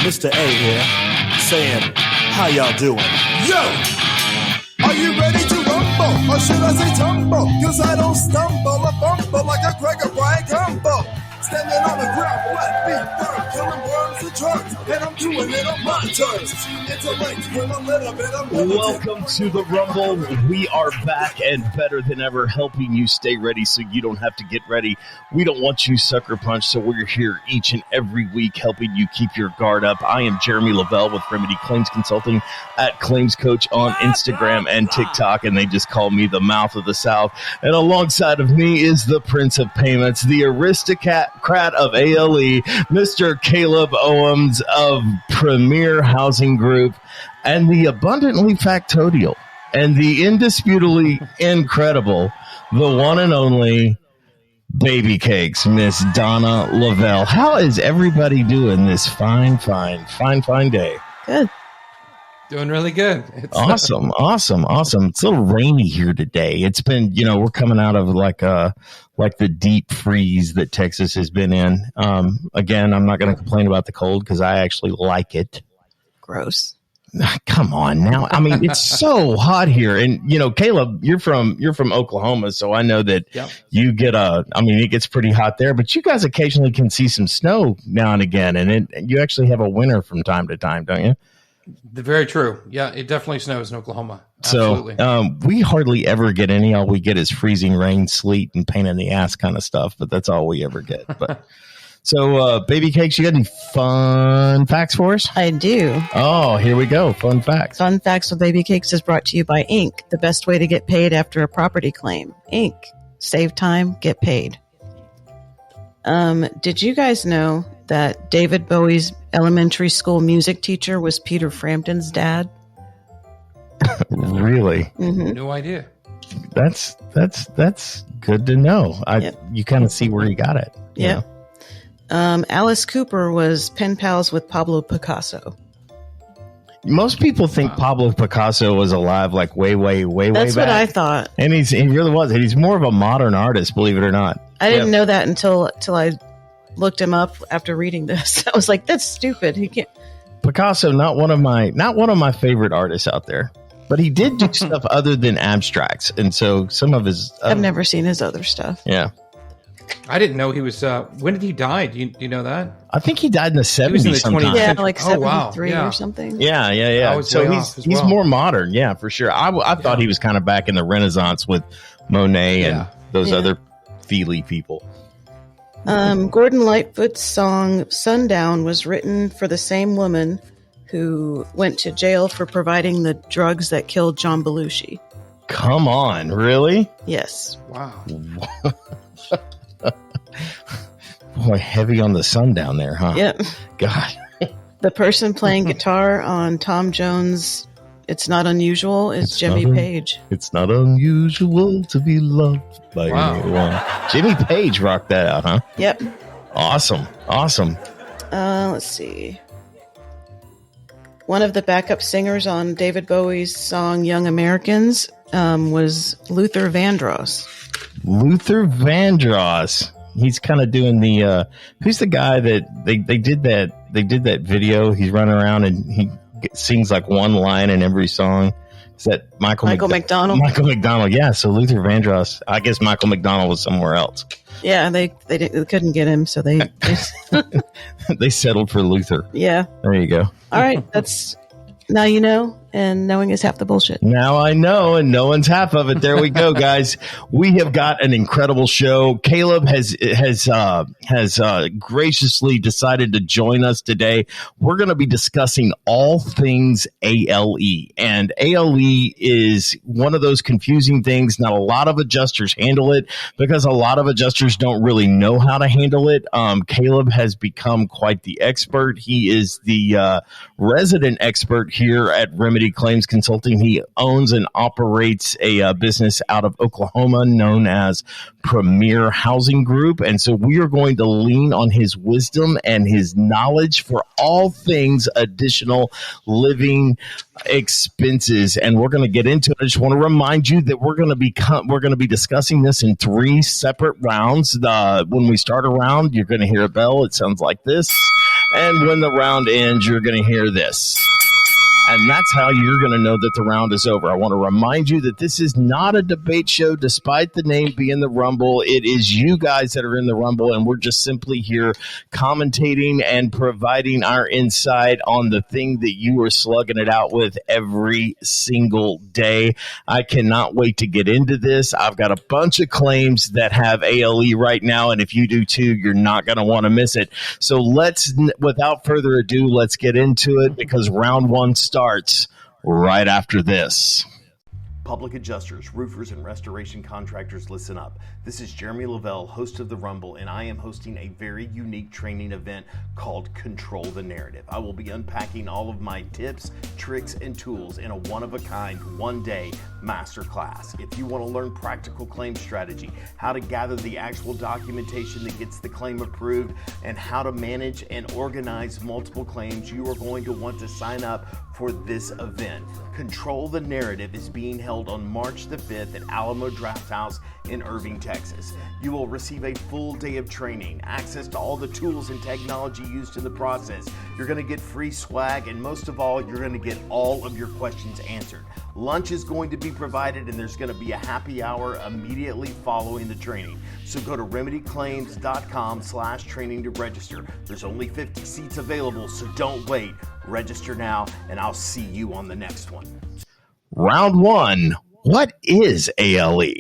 Mr. A here, saying, how y'all doing? Yo! Are you ready to rumble? Or should I say tumble? Cause I don't stumble or fumble like a Gregor Brian Gumbo. Standing on the ground, flat feet firm, killing worms and drugs, and I'm doing it on my terms. Intellect with a little bit of Welcome to the Rumble. We are back and better than ever, helping you stay ready so you don't have to get ready. We don't want you sucker punch, so we're here each and every week helping you keep your guard up. I am Jeremy Lavelle with Remedy Claims Consulting at Claims Coach on Instagram and TikTok, and they just call me the mouth of the South. And alongside of me is the Prince of Payments, the aristocrat of ALE, Mr. Caleb Owens of Premier Housing Group, and the abundantly factorial and the indisputably incredible, the one and only Baby Cakes, Miss Donna Lavelle. How is everybody doing this fine day? Good. Doing really good. Awesome. It's a little rainy here today. It's been, we're coming out of like the deep freeze that Texas has been in. Again, I'm not going to complain about the cold because I actually like it. Gross. Come on now. I mean, it's so hot here. And, Caleb, you're from Oklahoma, so I know that you get it gets pretty hot there, but you guys occasionally can see some snow now and again, and you actually have a winter from time to time, don't you? Very true. Yeah, it definitely snows in Oklahoma. Absolutely. So we hardly ever get any. All we get is freezing rain, sleet, and pain in the ass kind of stuff, but that's all we ever get. But so, Baby Cakes, you got any fun facts for us? I do. Oh, here we go. Fun facts. Fun Facts with Baby Cakes is brought to you by Inc., the best way to get paid after a property claim. Inc., save time, get paid. Did you guys know that David Bowie's elementary school music teacher was Peter Frampton's dad? Really? Mm-hmm. No idea. That's good to know. You kind of see where he got it. Yeah. Alice Cooper was pen pals with Pablo Picasso. Most people think Pablo Picasso was alive like way back. That's what I thought. And he really was. And he's more of a modern artist, believe it or not. I didn't know that until I looked him up after reading this. I was like, that's stupid. He can't. Picasso, not one of my favorite artists out there. But he did do stuff other than abstracts. And so some of his I've never seen his other stuff. Yeah. I didn't know he was when did he die? Do you know that? I think he died in the 70s sometime. Yeah, like 73 or something. Yeah. So he's more modern, yeah, for sure. I thought he was kind of back in the Renaissance with Monet and those other feely people. Gordon Lightfoot's song Sundown was written for the same woman who went to jail for providing the drugs that killed John Belushi. Come on, really? Yes. Wow. Boy, heavy on the sundown there, huh? Yep. God. The person playing guitar on Tom Jones' It's Not Unusual is Jimmy Page. It's not unusual to be loved by anyone. Jimmy Page rocked that out, huh? Yep. Awesome. Let's see. One of the backup singers on David Bowie's song Young Americans was Luther Vandross. Luther Vandross. He's kind of doing the who's the guy that they did that video. He's running around and he sings like one line in every song. Is that Michael McDonald? Michael McDonald, yeah. So Luther Vandross. I guess Michael McDonald was somewhere else. Yeah, they couldn't get him, so they they settled for Luther. Yeah. There you go. All right, that's now you know, and knowing is half the bullshit. Now I know, and knowing's half of it. There we go, guys. We have got an incredible show. Caleb has graciously decided to join us today. We're going to be discussing all things ALE, and ALE is one of those confusing things. Not a lot of adjusters handle it because a lot of adjusters don't really know how to handle it. Caleb has become quite the expert. He is the resident expert here at Remedy Claims Consulting. He owns and operates a business out of Oklahoma known as Premier Housing Group. And so we are going to lean on his wisdom and his knowledge for all things additional living expenses. And we're going to get into it. I just want to remind you that we're going to be discussing this in 3 separate rounds. When we start a round, you're going to hear a bell. It sounds like this. And when the round ends, you're going to hear this. And that's how you're going to know that the round is over. I want to remind you that this is not a debate show, despite the name being the Rumble. It is you guys that are in the Rumble, and we're just simply here commentating and providing our insight on the thing that you are slugging it out with every single day. I cannot wait to get into this. I've got a bunch of claims that have ALE right now, and if you do too, you're not going to want to miss it. So without further ado, let's get into it, because round one starts right after this. Public adjusters, roofers, and restoration contractors, listen up. This is Jeremy Lavelle, host of The Rumble, and I am hosting a very unique training event called Control the Narrative. I will be unpacking all of my tips, tricks, and tools in a one-of-a-kind, one-day masterclass. If you want to learn practical claim strategy, how to gather the actual documentation that gets the claim approved, and how to manage and organize multiple claims, you are going to want to sign up for this event. Control the Narrative is being held on March the 5th at Alamo Drafthouse in Irving, Texas. You will receive a full day of training, access to all the tools and technology used in the process. You're going to get free swag, and most of all, you're going to get all of your questions answered. Lunch is going to be provided, and there's going to be a happy hour immediately following the training. So go to remedyclaims.com/training to register. There's only 50 seats available, so don't wait. Register now, and I'll see you on the next one. Round one. What is ALE?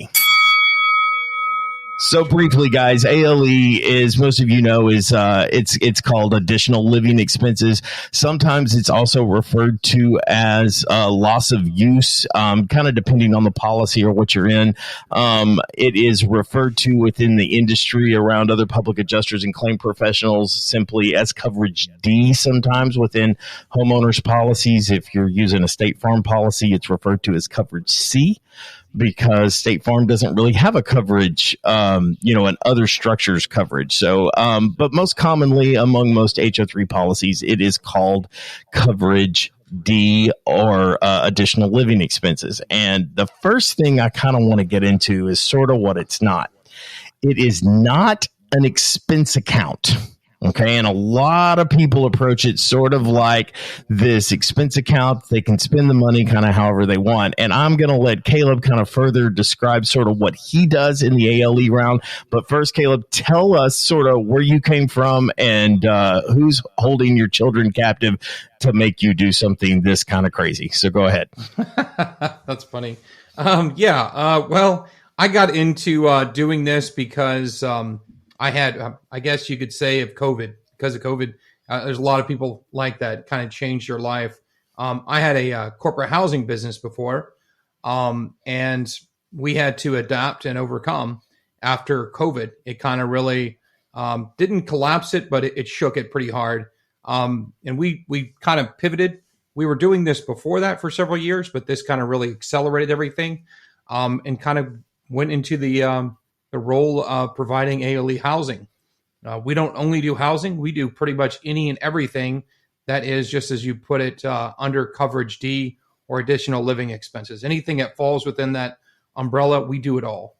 So briefly, guys, ALE, as most of you know, is it's called additional living expenses. Sometimes it's also referred to as loss of use, kind of depending on the policy or what you're in. It is referred to within the industry around other public adjusters and claim professionals simply as coverage D. Sometimes within homeowners policies, if you're using a State Farm policy, it's referred to as coverage C, because State Farm doesn't really have a coverage, and other structures coverage. So, but most commonly among most HO3 policies, it is called coverage D, or additional living expenses. And the first thing I kind of want to get into is sort of what it's not. It is not an expense account. Okay, and a lot of people approach it sort of like this expense account. They can spend the money kind of however they want. And I'm going to let Caleb kind of further describe sort of what he does in the ALE round. But first, Caleb, tell us sort of where you came from and who's holding your children captive to make you do something this kind of crazy. So go ahead. That's funny. Well, I got into doing this because I had, I guess you could say, because of COVID, there's a lot of people like that kind of changed your life. I had a corporate housing business before, and we had to adapt and overcome after COVID. It kind of really didn't collapse it, but it shook it pretty hard. And we kind of pivoted. We were doing this before that for several years, but this kind of really accelerated everything, and kind of went into the role of providing ALE housing. We don't only do housing, we do pretty much any and everything that is, just as you put it, under coverage D or additional living expenses. Anything that falls within that umbrella, we do it all.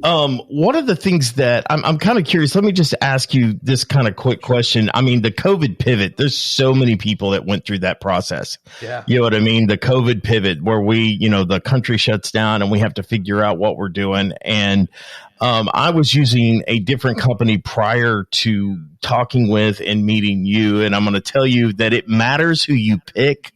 One of the things that I'm kind of curious, let me just ask you this kind of quick question. I mean, the COVID pivot, there's so many people that went through that process. Yeah. You know what I mean? The COVID pivot where the country shuts down and we have to figure out what we're doing. And I was using a different company prior to talking with and meeting you. And I'm going to tell you that it matters who you pick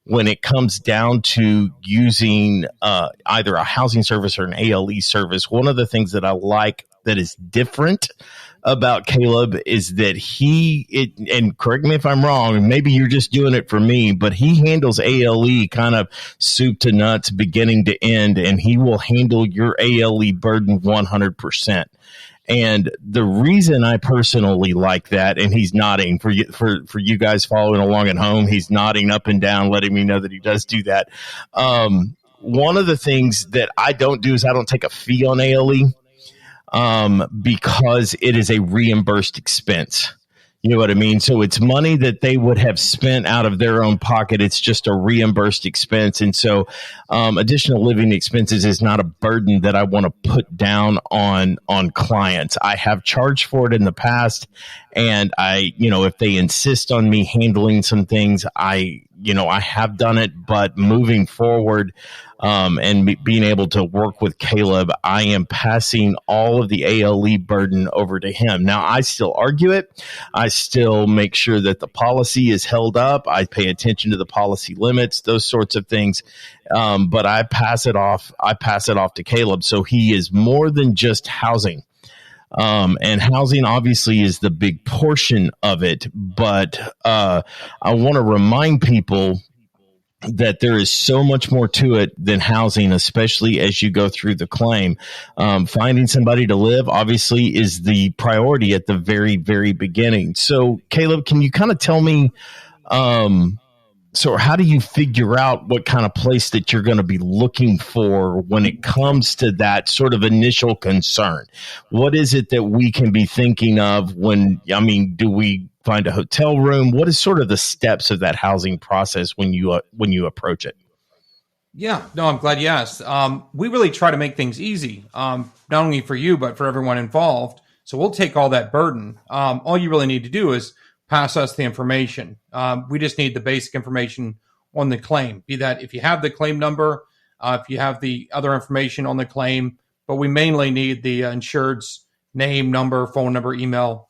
when it comes down to using either a housing service or an ALE service. One of the things that I like that is different about Caleb is that and correct me if I'm wrong, maybe you're just doing it for me, but he handles ALE kind of soup to nuts, beginning to end, and he will handle your ALE burden 100%. And the reason I personally like that, and he's nodding for you guys following along at home, he's nodding up and down, letting me know that he does do that. One of the things that I don't do is I don't take a fee on ALE, because it is a reimbursed expense. You know what I mean? So it's money that they would have spent out of their own pocket. It's just a reimbursed expense. And so additional living expenses is not a burden that I want to put down on clients. I have charged for it in the past. And if they insist on me handling some things, I have done it. But moving forward, and being able to work with Caleb, I am passing all of the ALE burden over to him. Now, I still argue it. I still make sure that the policy is held up. I pay attention to the policy limits, those sorts of things. But I pass it off. To Caleb. So he is more than just housing. And housing obviously is the big portion of it. But I want to remind people that there is so much more to it than housing, especially as you go through the claim. Finding somebody to live obviously is the priority at the very, very beginning. So, Caleb, can you kind of tell me, so how do you figure out what kind of place that you're going to be looking for when it comes to that sort of initial concern? What is it that we can be thinking of do we find a hotel room? What is sort of the steps of that housing process when you approach it? Yeah, no, I'm glad you asked. We really try to make things easy, not only for you, but for everyone involved. So we'll take all that burden. All you really need to do is pass us the information. We just need the basic information on the claim, be that if you have the claim number, if you have the other information on the claim, but we mainly need the insured's name, number, phone number, email,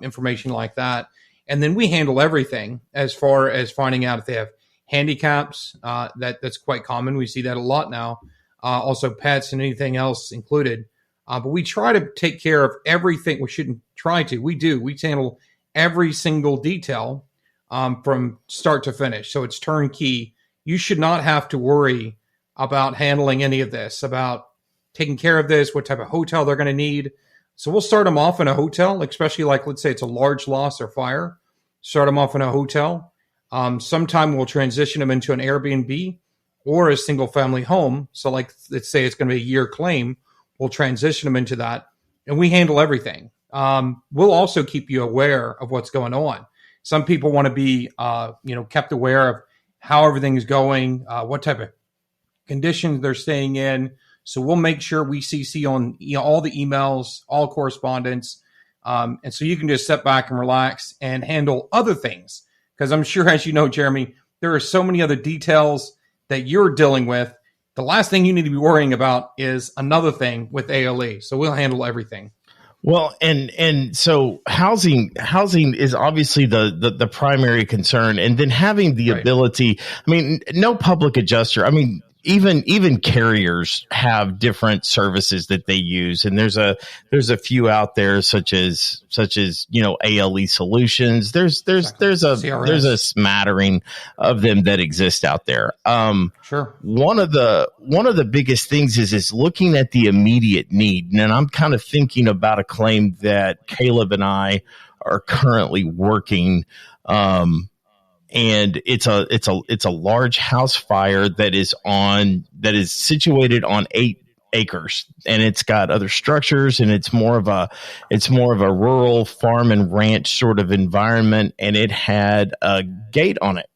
information like that. And then we handle everything as far as finding out if they have handicaps. That's quite common. We see that a lot now. Also pets and anything else included. But we try to take care of everything. We shouldn't try to. We do. We handle every single detail from start to finish. So it's turnkey. You should not have to worry about handling any of this, about taking care of this, what type of hotel they're going to need. So we'll start them off in a hotel, especially let's say it's a large loss or fire. Start them off in a hotel. Sometime we'll transition them into an Airbnb or a single family home. So let's say it's going to be a year claim. We'll transition them into that and we handle everything. We'll also keep you aware of what's going on. Some people want to be, kept aware of how everything is going, what type of conditions they're staying in. So we'll make sure we CC on all the emails, all correspondence. And so you can just sit back and relax and handle other things. Because I'm sure, as you know, Jeremy, there are so many other details that you're dealing with. The last thing you need to be worrying about is another thing with ALE. So we'll handle everything. Well, and so housing is obviously the primary concern. And then having the ability, no public adjuster, even carriers have different services that they use, and there's a few out there such as ALE Solutions. There's a smattering of them that exist out there. Sure. One of the biggest things is looking at the immediate need, and I'm kind of thinking about a claim that Caleb and I are currently working. And it's a large house fire that is situated on 8 acres, and it's got other structures, and it's more of a rural farm and ranch sort of environment, and it had a gate on it.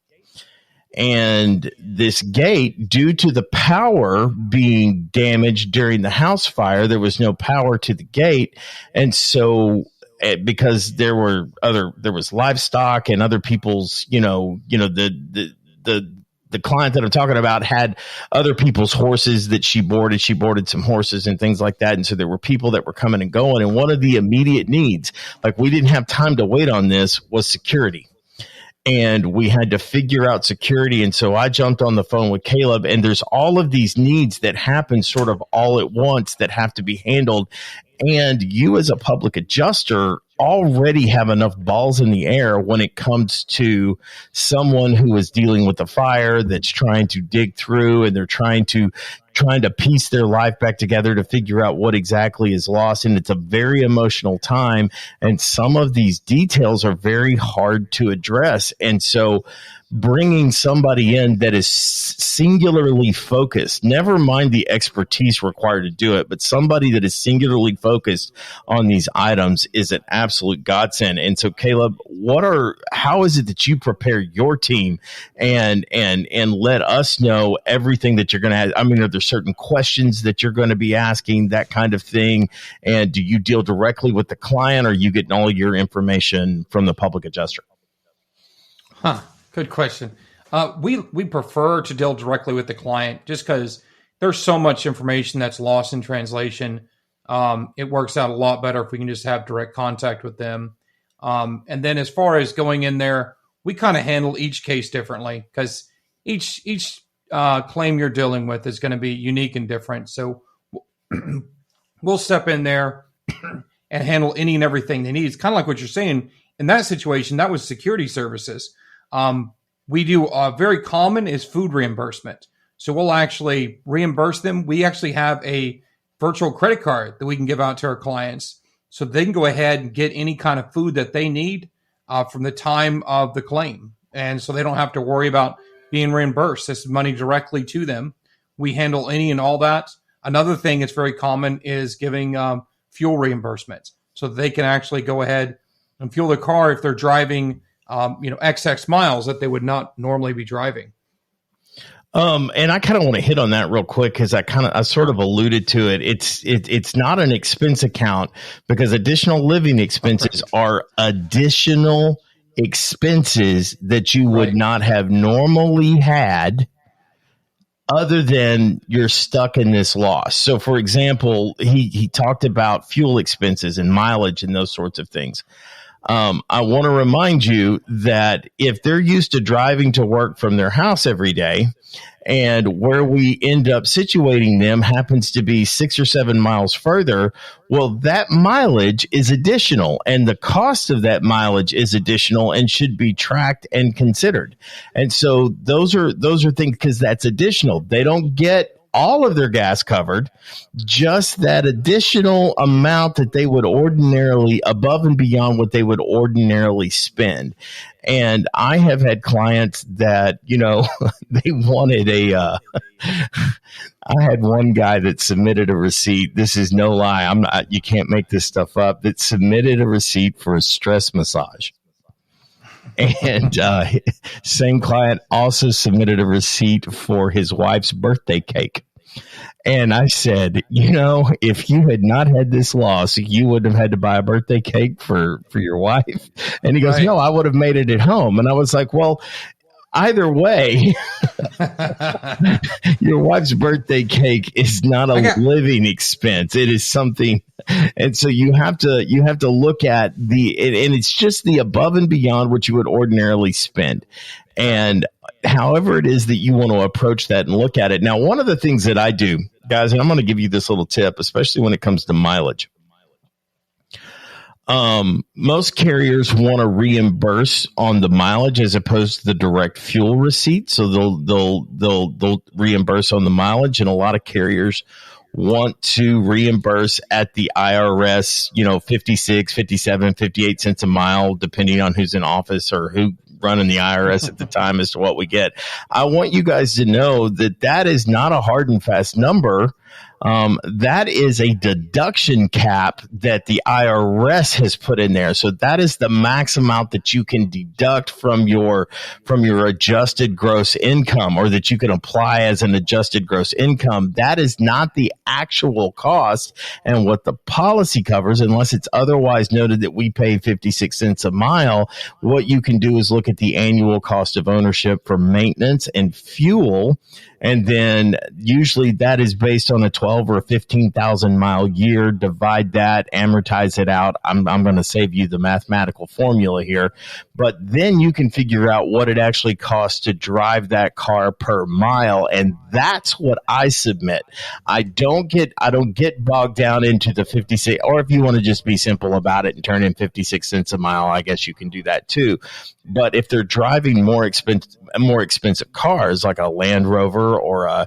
And this gate, due to the power being damaged during the house fire, there was no power to the gate, and so because there was livestock and other people's, the client that I'm talking about had other people's horses that she boarded. She boarded some horses and things like that. And so there were people that were coming and going. And one of the immediate needs, we didn't have time to wait on this, was security. And we had to figure out security. And so I jumped on the phone with Caleb, and there's all of these needs that happen sort of all at once that have to be handled. And you as a public adjuster already have enough balls in the air when it comes to someone who is dealing with a fire that's trying to dig through, and they're trying to trying to piece their life back together to figure out what exactly is lost. And it's a very emotional time. And some of these details are very hard to address. And so bringing somebody in that is singularly focused, never mind the expertise required to do it, but somebody that is singularly focused on these items is an absolute godsend. And so, Caleb, how is it that you prepare your team and let us know everything that you're going to have? I mean, are there certain questions that you're going to be asking, that kind of thing? And do you deal directly with the client, or are you getting all your information from the public adjuster? Good question. We prefer to deal directly with the client just because there's so much information that's lost in translation. It works out a lot better if we can just have direct contact with them. And then as far as going in there, we kind of handle each case differently because each claim you're dealing with is going to be unique and different. So we'll step in there and handle any and everything they need. It's kind of like what you're saying. In that situation, that was security services. We do very common is food reimbursement. So we'll actually reimburse them. We actually have a virtual credit card that we can give out to our clients so they can go ahead and get any kind of food that they need from the time of the claim. And so they don't have to worry about being reimbursed. This is money directly to them. We handle any and all that. Another thing that's very common is giving fuel reimbursements so that they can actually go ahead and fuel their car if they're driving XX miles that they would not normally be driving. And I kind of want to hit on that real quick because I sort of alluded to it. It's not an expense account because additional living expenses are additional expenses that you would not have normally had other than you're stuck in this loss. So, for example, he talked about fuel expenses and mileage and those sorts of things. I want to remind you that if they're used to driving to work from their house every day and where we end up situating them happens to be 6 or 7 miles further, well, that mileage is additional and the cost of that mileage is additional and should be tracked and considered. And so those are things because that's additional. They don't get all of their gas covered, just that additional amount that they would ordinarily, above and beyond what they would ordinarily spend. And I have had clients that, they wanted I had one guy that submitted a receipt. This is no lie. You can't make this stuff up, that submitted a receipt for a stress massage. And same client also submitted a receipt for his wife's birthday cake. And I said, if you had not had this loss, you wouldn't have had to buy a birthday cake for your wife. And he goes, no, I would have made it at home. And I was like, well, either way, your wife's birthday cake is not a living expense. It is something. And so you have to look at and it's just the above and beyond what you would ordinarily spend. And however it is that you want to approach that and look at it. Now, one of the things that I do, guys, and I'm going to give you this little tip, especially when it comes to mileage. Most carriers want to reimburse on the mileage as opposed to the direct fuel receipt. So they'll reimburse on the mileage, and a lot of carriers want to reimburse at the IRS, 56, 57, 58 cents a mile, depending on who's in office or who running the IRS at the time as to what we get. I want you guys to know that is not a hard and fast number. That is a deduction cap that the IRS has put in there. So that is the max amount that you can deduct from your adjusted gross income, or that you can apply as an adjusted gross income. That is not the actual cost and what the policy covers, unless it's otherwise noted that we pay 56 cents a mile. What you can do is look at the annual cost of ownership for maintenance and fuel. And then usually that is based on a 12 or 15,000 mile year. Divide that, amortize it out. I'm going to save you the mathematical formula here, but then you can figure out what it actually costs to drive that car per mile. And that's what I submit. I don't get bogged down into the 56, or if you want to just be simple about it and turn in 56 cents a mile, I guess you can do that too. But if they're driving more expensive cars like a Land Rover car, or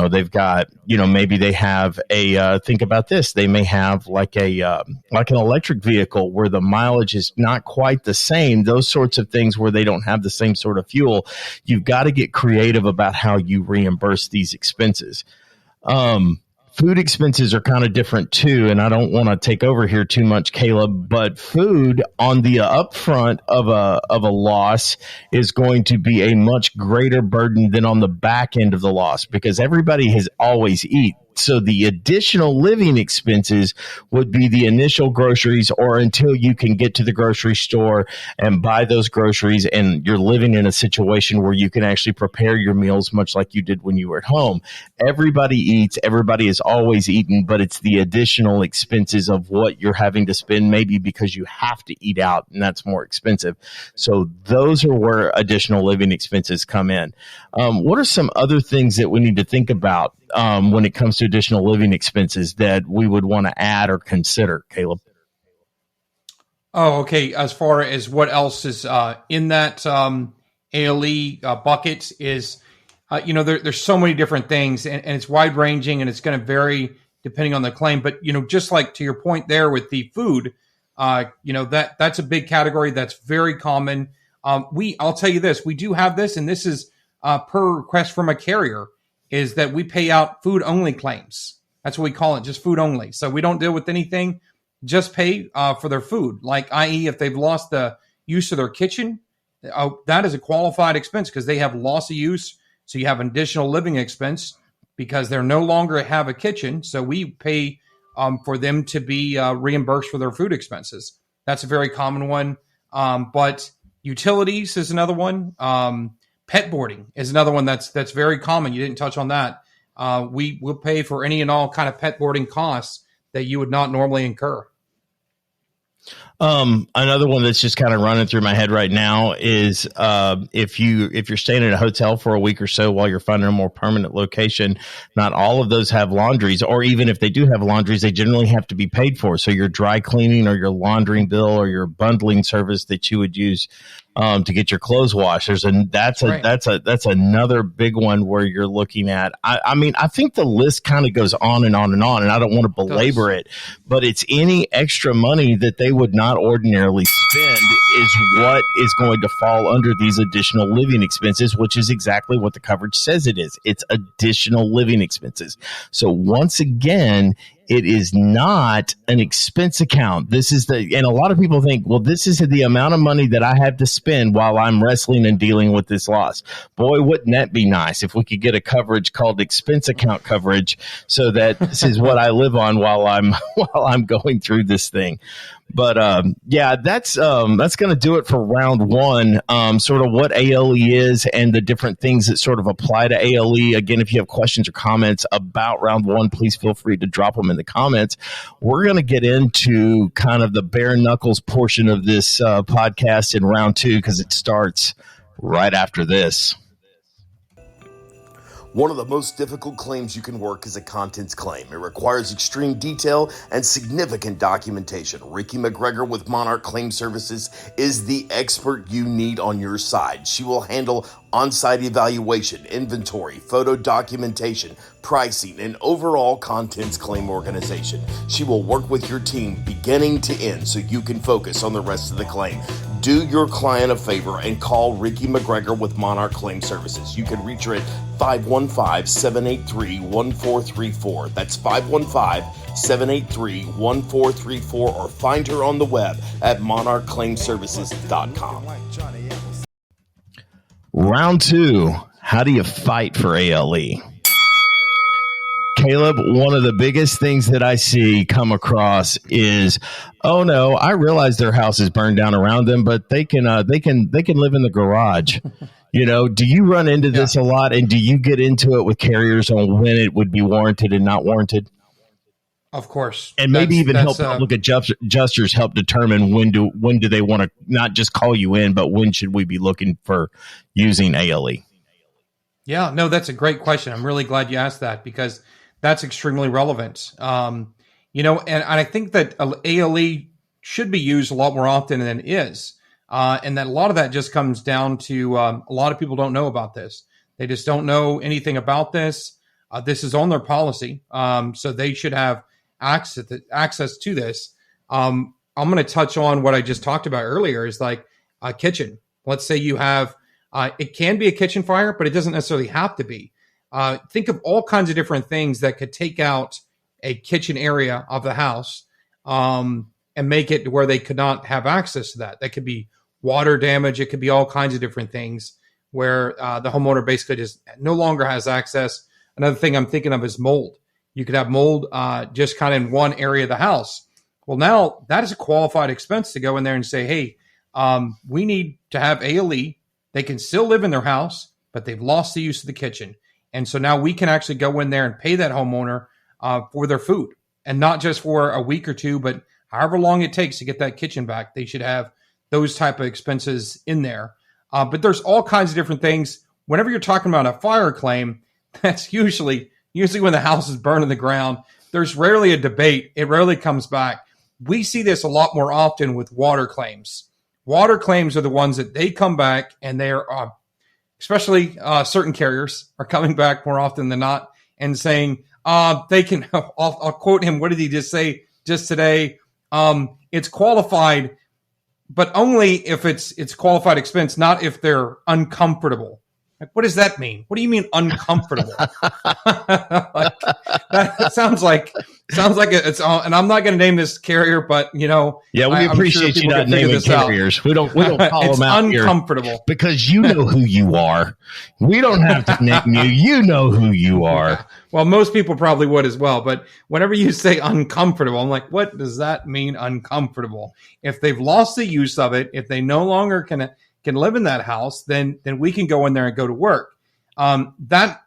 they've got, maybe they have a think about this, they may have like an electric vehicle where the mileage is not quite the same, those sorts of things where they don't have the same sort of fuel. You've got to get creative about how you reimburse these expenses. Food expenses are kind of different too, and I don't want to take over here too much, Caleb, but food on the upfront of a loss is going to be a much greater burden than on the back end of the loss, because everybody has always eaten. So the additional living expenses would be the initial groceries, or until you can get to the grocery store and buy those groceries and you're living in a situation where you can actually prepare your meals much like you did when you were at home. Everybody eats, everybody has always eaten, but it's the additional expenses of what you're having to spend, maybe because you have to eat out and that's more expensive. So those are where additional living expenses come in. What are some other things that we need to think about when it comes to additional living expenses that we would want to add or consider, Caleb? Oh, okay. As far as what else is in that ALE bucket is, there's so many different things, and it's wide ranging, and it's going to vary depending on the claim. But just like to your point there with the food, that's a big category that's very common. I'll tell you this, we do have this, and this is per request from a carrier, is that we pay out food only claims. That's what we call it, just food only. So we don't deal with anything, just pay for their food. Like, i.e., if they've lost the use of their kitchen, that is a qualified expense because they have loss of use. So you have an additional living expense because they're no longer have a kitchen. So we pay for them to be reimbursed for their food expenses. That's a very common one. But utilities is another one. Pet boarding is another one that's very common. You didn't touch on that. We will pay for any and all kind of pet boarding costs that you would not normally incur. Another one that's just kind of running through my head right now is if you're staying at a hotel for a week or so while you're finding a more permanent location, not all of those have laundries, or even if they do have laundries, they generally have to be paid for. So your dry cleaning or your laundering bill or your bundling service that you would use to get your clothes washed. That's another big one where you're looking at. I mean, I think the list kind of goes on and on and on, and I don't want to belabor it, but it's any extra money that they would not ordinarily spend is what is going to fall under these additional living expenses, which is exactly what the coverage says it is. It's additional living expenses. So once again, it is not an expense account. And a lot of people think, well, this is the amount of money that I have to spend while I'm wrestling and dealing with this loss. Boy, wouldn't that be nice if we could get a coverage called expense account coverage, so that this is what I live on while I'm going through this thing. But that's going to do it for round one. Sort of what ALE is and the different things that sort of apply to ALE. Again, if you have questions or comments about round one, please feel free to drop them in the comments. We're going to get into kind of the bare knuckles portion of this podcast in round two, because it starts right after this. One of the most difficult claims you can work is a contents claim. It requires extreme detail and significant documentation. Ricky McGregor with Monarch Claim Services is the expert you need on your side. She will handle on-site evaluation, inventory, photo documentation, pricing, and overall contents claim organization. She will work with your team beginning to end so you can focus on the rest of the claim. Do your client a favor and call Ricky McGregor with Monarch Claim Services. You can reach her at 515-783-1434. That's 515-783-1434, or find her on the web at monarchclaimservices.com. Round two, how do you fight for ALE? Caleb, one of the biggest things that I see come across is, oh no, I realize their house is burned down around them, but they can live in the garage. Do you run into this a lot, and do you get into it with carriers on when it would be warranted and not warranted? Of course. And maybe even help public adjusters help determine when do they want to not just call you in, but when should we be looking for using ALE? Yeah, no, that's a great question. I'm really glad you asked that, because that's extremely relevant. And I think that ALE should be used a lot more often than it is. And that a lot of that just comes down to a lot of people don't know about this. They just don't know anything about this. This is on their policy, so they should have access to this. I'm going to touch on what I just talked about earlier, is like a kitchen. Let's say you have, it can be a kitchen fire, but it doesn't necessarily have to be. Think of all kinds of different things that could take out a kitchen area of the house and make it where they could not have access to that. That could be water damage. It could be all kinds of different things where the homeowner basically just no longer has access. Another thing I'm thinking of is mold. You could have mold just kind of in one area of the house. Well, now that is a qualified expense to go in there and say, hey, we need to have ALE. They can still live in their house, but they've lost the use of the kitchen. And so now we can actually go in there and pay that homeowner for their food, and not just for a week or two, but however long it takes to get that kitchen back. They should have those type of expenses in there. But there's all kinds of different things. Whenever you're talking about a fire claim, that's usually when the house is burned to the ground. There's rarely a debate. It rarely comes back. We see this a lot more often with water claims. Water claims are the ones that they come back, and they're especially certain carriers are coming back more often than not and saying they can. I'll quote him. What did he just say just today? It's qualified, but only if it's qualified expense, not if they're uncomfortable. Like, what does that mean? What do you mean uncomfortable? Like, that sounds like it's on. And I'm not going to name this carrier, but yeah, we appreciate you not naming carriers. We don't call them out uncomfortable here because you know who you are. We don't have to name you. You know who you are. Well, most people probably would as well. But whenever you say uncomfortable, I'm like, what does that mean? Uncomfortable? If they've lost the use of it, if they no longer can live in that house, then we can go in there and go to work. That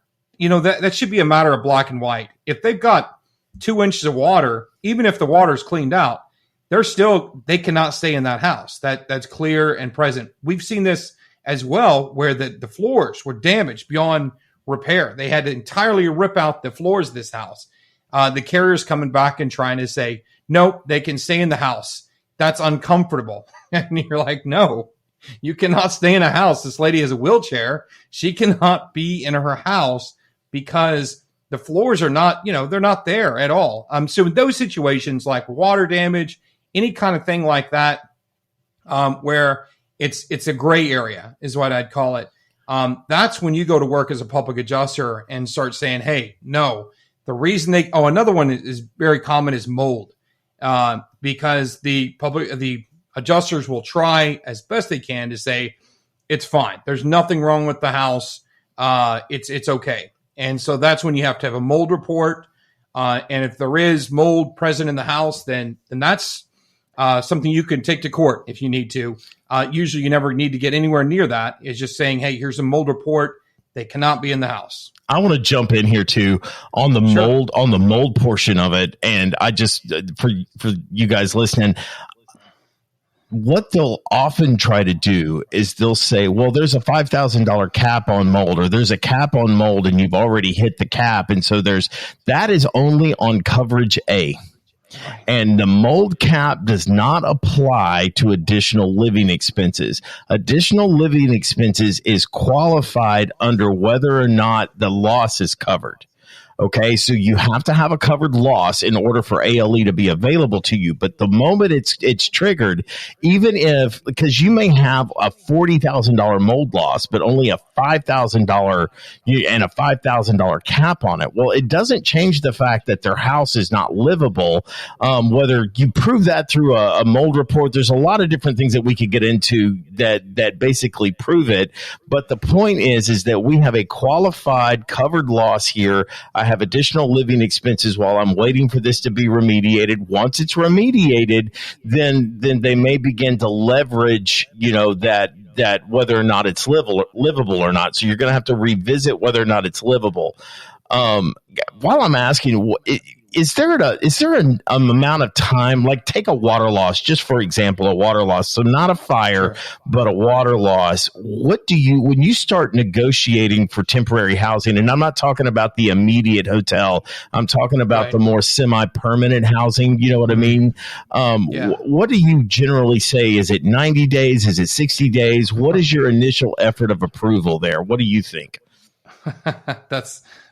should be a matter of black and white. If they've got 2 inches of water, even if the water's cleaned out, they cannot stay in that house. That's clear and present. We've seen this as well, where the floors were damaged beyond repair. They had to entirely rip out the floors of this house. The carrier's coming back and trying to say, nope, they can stay in the house. That's uncomfortable. And you're like, no, you cannot stay in a house. This lady has a wheelchair. She cannot be in her house because the floors are not, they're not there at all. So in those situations like water damage, any kind of thing like that, where it's a gray area is what I'd call it. That's when you go to work as a public adjuster and start saying, hey, no, the reason another one is very common is mold, because the adjusters will try as best they can to say, it's fine. There's nothing wrong with the house. It's okay. And so that's when you have to have a mold report. And if there is mold present in the house, then that's something you can take to court if you need to. Usually you never need to get anywhere near that. It's just saying, hey, here's a mold report. They cannot be in the house. I want to jump in here too on the mold portion of it. And I just, for you guys listening, what they'll often try to do is they'll say, well, there's a $5,000 cap on mold, or there's a cap on mold and you've already hit the cap. And so that is only on coverage A. And the mold cap does not apply to additional living expenses. Additional living expenses is qualified under whether or not the loss is covered. Okay, so you have to have a covered loss in order for ALE to be available to you. But the moment it's triggered, even if, because you may have a $40,000 mold loss, but only a $5,000 and a $5,000 cap on it. Well, it doesn't change the fact that their house is not livable. Whether you prove that through a mold report, there's a lot of different things that we could get into that basically prove it. But the point is that we have a qualified covered loss here. I have additional living expenses while I'm waiting for this to be remediated. Once it's remediated, then they may begin to leverage, that whether or not it's livable or not. So you're going to have to revisit whether or not it's livable. While I'm asking, is there an amount of time, like take a water loss, just for example, a water loss, so not a fire, but a water loss. What do you, when you start negotiating for temporary housing, and I'm not talking about the immediate hotel, I'm talking about the more semi-permanent housing, you know what I mean? What do you generally say? Is it 90 days? Is it 60 days? What is your initial effort of approval there? What do you think?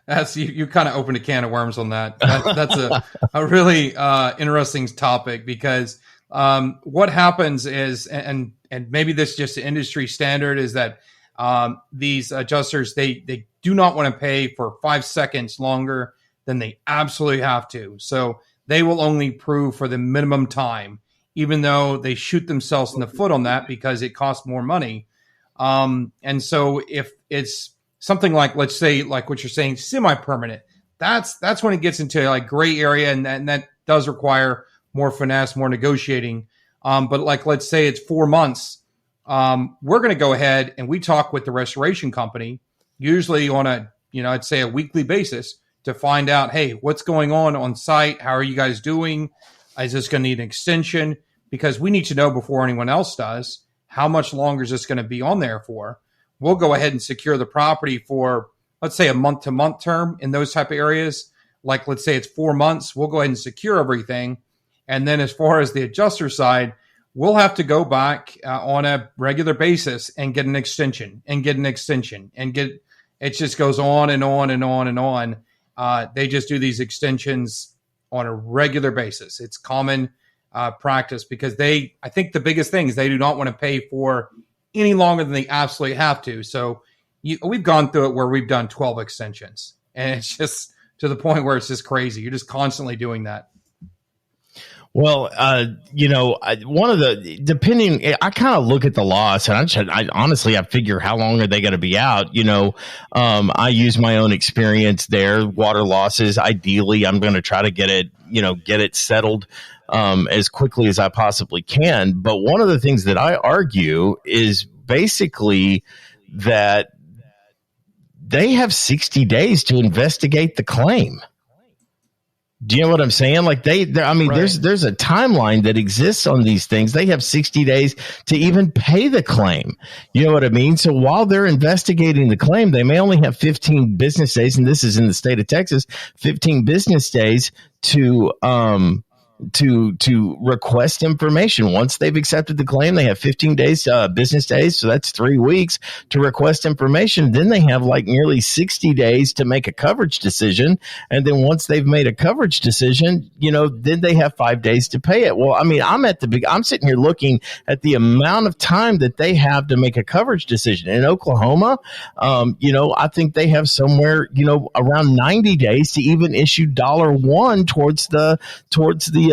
That's you kind of opened a can of worms on that. That's a really interesting topic, because what happens is, and maybe this is just the industry standard, is that these adjusters, they do not want to pay for 5 seconds longer than they absolutely have to. So they will only prove for the minimum time, even though they shoot themselves in the foot on that because it costs more money. And so if it's something like, let's say, like what you're saying, semi-permanent, that's when it gets into like gray area, and that does require more finesse, more negotiating. But like, let's say it's 4 months. We're going to go ahead and we talk with the restoration company, usually on a, I'd say a weekly basis, to find out, hey, what's going on site? How are you guys doing? Is this going to need an extension? Because we need to know before anyone else does, how much longer is this going to be on there for? We'll go ahead and secure the property for, let's say, a month-to-month term in those type of areas. Like, let's say it's 4 months. We'll go ahead and secure everything. And then as far as the adjuster side, we'll have to go back on a regular basis and get an extension and get an extension and get, it just goes on and on and on and on. They just do these extensions on a regular basis. It's common practice, because I think the biggest thing is they do not want to pay for any longer than they absolutely have to. So we've gone through it where we've done 12 extensions, and it's just to the point where it's just crazy. You're just constantly doing that. Well, one of the, I kind of look at the loss, and I honestly figure, how long are they going to be out? I use my own experience there. Water losses, ideally, I'm going to try to get it settled as quickly as I possibly can. But one of the things that I argue is basically that they have 60 days to investigate the claim. Do you know what I'm saying? Like right. There's a timeline that exists on these things. They have 60 days to even pay the claim. You know what I mean? So while they're investigating the claim, they may only have 15 business days, and this is in the state of Texas, 15 business days to request information. Once they've accepted the claim, they have 15 days, business days. So that's 3 weeks to request information. Then they have like nearly 60 days to make a coverage decision. And then once they've made a coverage decision, then they have 5 days to pay it. Well, I mean, I'm sitting here looking at the amount of time that they have to make a coverage decision in Oklahoma. I think they have somewhere, around 90 days to even issue $1 towards the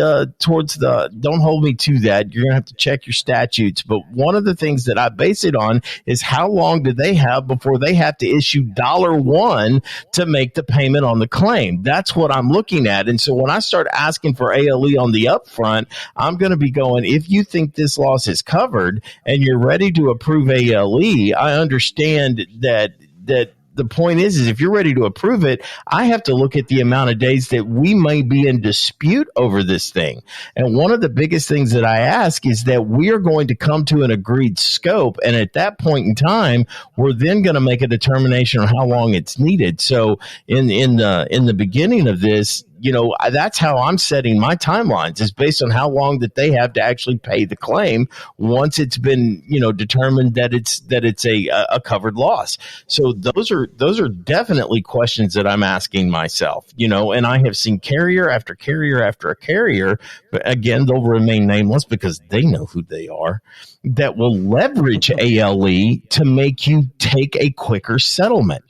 don't hold me to that. You're going to have to check your statutes. But one of the things that I base it on is how long do they have before they have to issue $1 to make the payment on the claim. That's what I'm looking at. And so when I start asking for ALE on the upfront, I'm going to be going, if you think this loss is covered and you're ready to approve ALE, I understand that the point is if you're ready to approve it, I have to look at the amount of days that we may be in dispute over this thing. And one of the biggest things that I ask is that we are going to come to an agreed scope. And at that point in time, we're then going to make a determination on how long it's needed. So in the beginning of this, that's how I'm setting my timelines, is based on how long that they have to actually pay the claim once it's been, determined that it's a covered loss. So those are definitely questions that I'm asking myself, and I have seen carrier after carrier after carrier, but again, they'll remain nameless because they know who they are, that will leverage ALE to make you take a quicker settlement.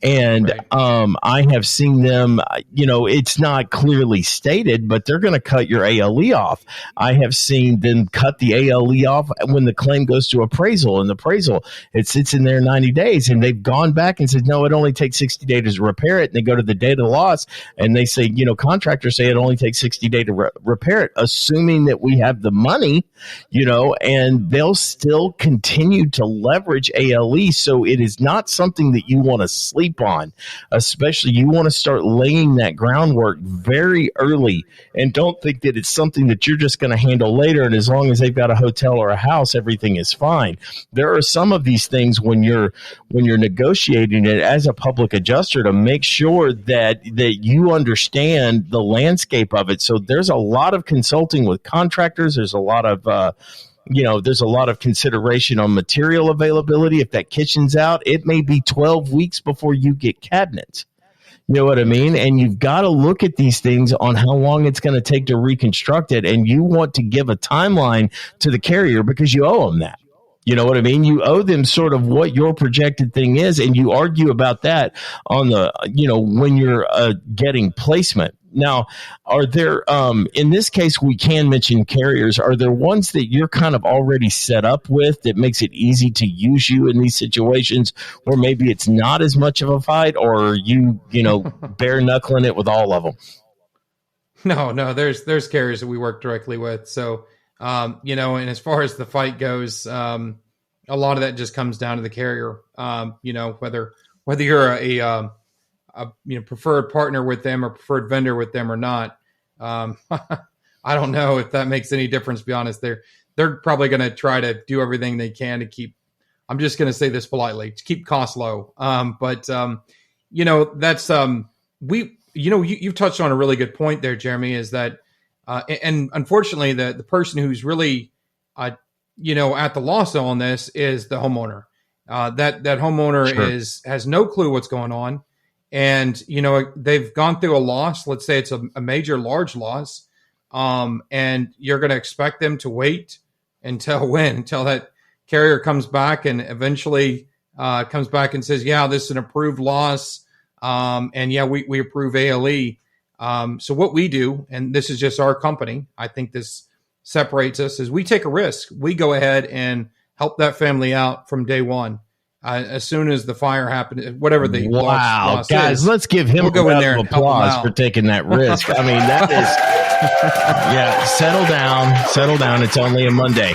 And I have seen them, it's not clearly stated, but they're going to cut your ALE off. I have seen them cut the ALE off when the claim goes to appraisal. And the appraisal, it sits in there 90 days. And they've gone back and said, no, it only takes 60 days to repair it. And they go to the date of loss and they say, contractors say it only takes 60 days to repair it, assuming that we have the money, and they'll still continue to leverage ALE. So it is not something that you want to sleep on, especially you want to start laying that groundwork very early, and don't think that it's something that you're just going to handle later. And as long as they've got a hotel or a house, everything is fine. There are some of these things when you're negotiating it as a public adjuster to make sure that you understand the landscape of it. So there's a lot of consulting with contractors. There's a lot of there's a lot of consideration on material availability. If that kitchen's out, it may be 12 weeks before you get cabinets. You know what I mean? And you've got to look at these things on how long it's going to take to reconstruct it. And you want to give a timeline to the carrier because you owe them that. You know what I mean? You owe them sort of what your projected thing is, and you argue about that on the, when you're getting placement. Now, are there, in this case, we can mention carriers. Are there ones that you're kind of already set up with that makes it easy to use you in these situations where maybe it's not as much of a fight, or are you, bare knuckling it with all of them? No, there's carriers that we work directly with. So, and as far as the fight goes, a lot of that just comes down to the carrier. Whether you're a preferred partner with them or preferred vendor with them or not. I don't know if that makes any difference, to be honest. They're probably going to try to do everything they can to keep, I'm just going to say this politely, to keep costs low. You've touched on a really good point there, Jeremy, is that, and unfortunately the person who's really, at the loss on this is the homeowner. That homeowner Sure. has no clue what's going on. And, they've gone through a loss. Let's say it's a major, large loss. And you're going to expect them to wait until that carrier comes back and eventually comes back and says, yeah, this is an approved loss. And yeah, we approve ALE. So what we do, and this is just our company, I think this separates us, is we take a risk. We go ahead and help that family out from day one. As soon as the fire happened, whatever the loss guys, is, let's give him we'll go in there of and help him applause out. for taking that risk. I mean, that is, yeah. Settle down. It's only a Monday.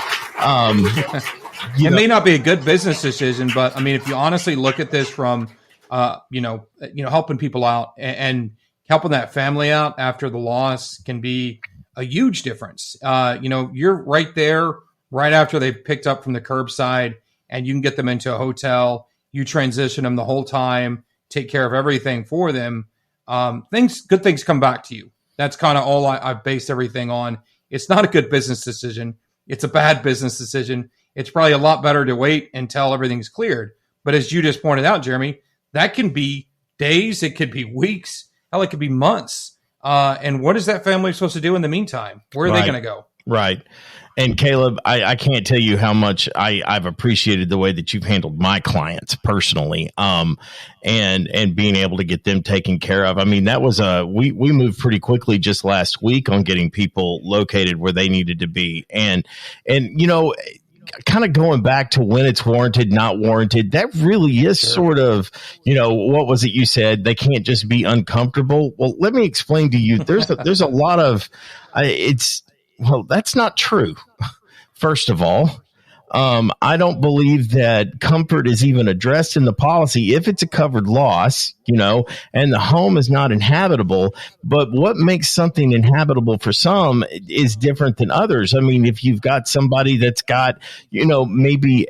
It may not be a good business decision, but I mean, if you honestly look at this from, helping people out and helping that family out after the loss can be a huge difference. You're right there, right after they've picked up from the curbside, and you can get them into a hotel. You transition them the whole time, take care of everything for them. Good things come back to you. That's kind of all I base everything on. It's not a good business decision. It's a bad business decision. It's probably a lot better to wait until everything's cleared. But as you just pointed out, Jeremy, that can be days. It could be weeks. Hell, it could be months. And what is that family supposed to do in the meantime? Where are they going to go? Right. And Caleb, I can't tell you how much I've appreciated the way that you've handled my clients personally, and being able to get them taken care of. I mean, that was we moved pretty quickly just last week on getting people located where they needed to be. And kind of going back to when it's warranted, not warranted, that really is sort of, what was it you said? They can't just be uncomfortable. Well, let me explain to you. There's a lot of, that's not true. First of all, I don't believe that comfort is even addressed in the policy if it's a covered loss, and the home is not inhabitable. But what makes something inhabitable for some is different than others. I mean, if you've got somebody that's got, maybe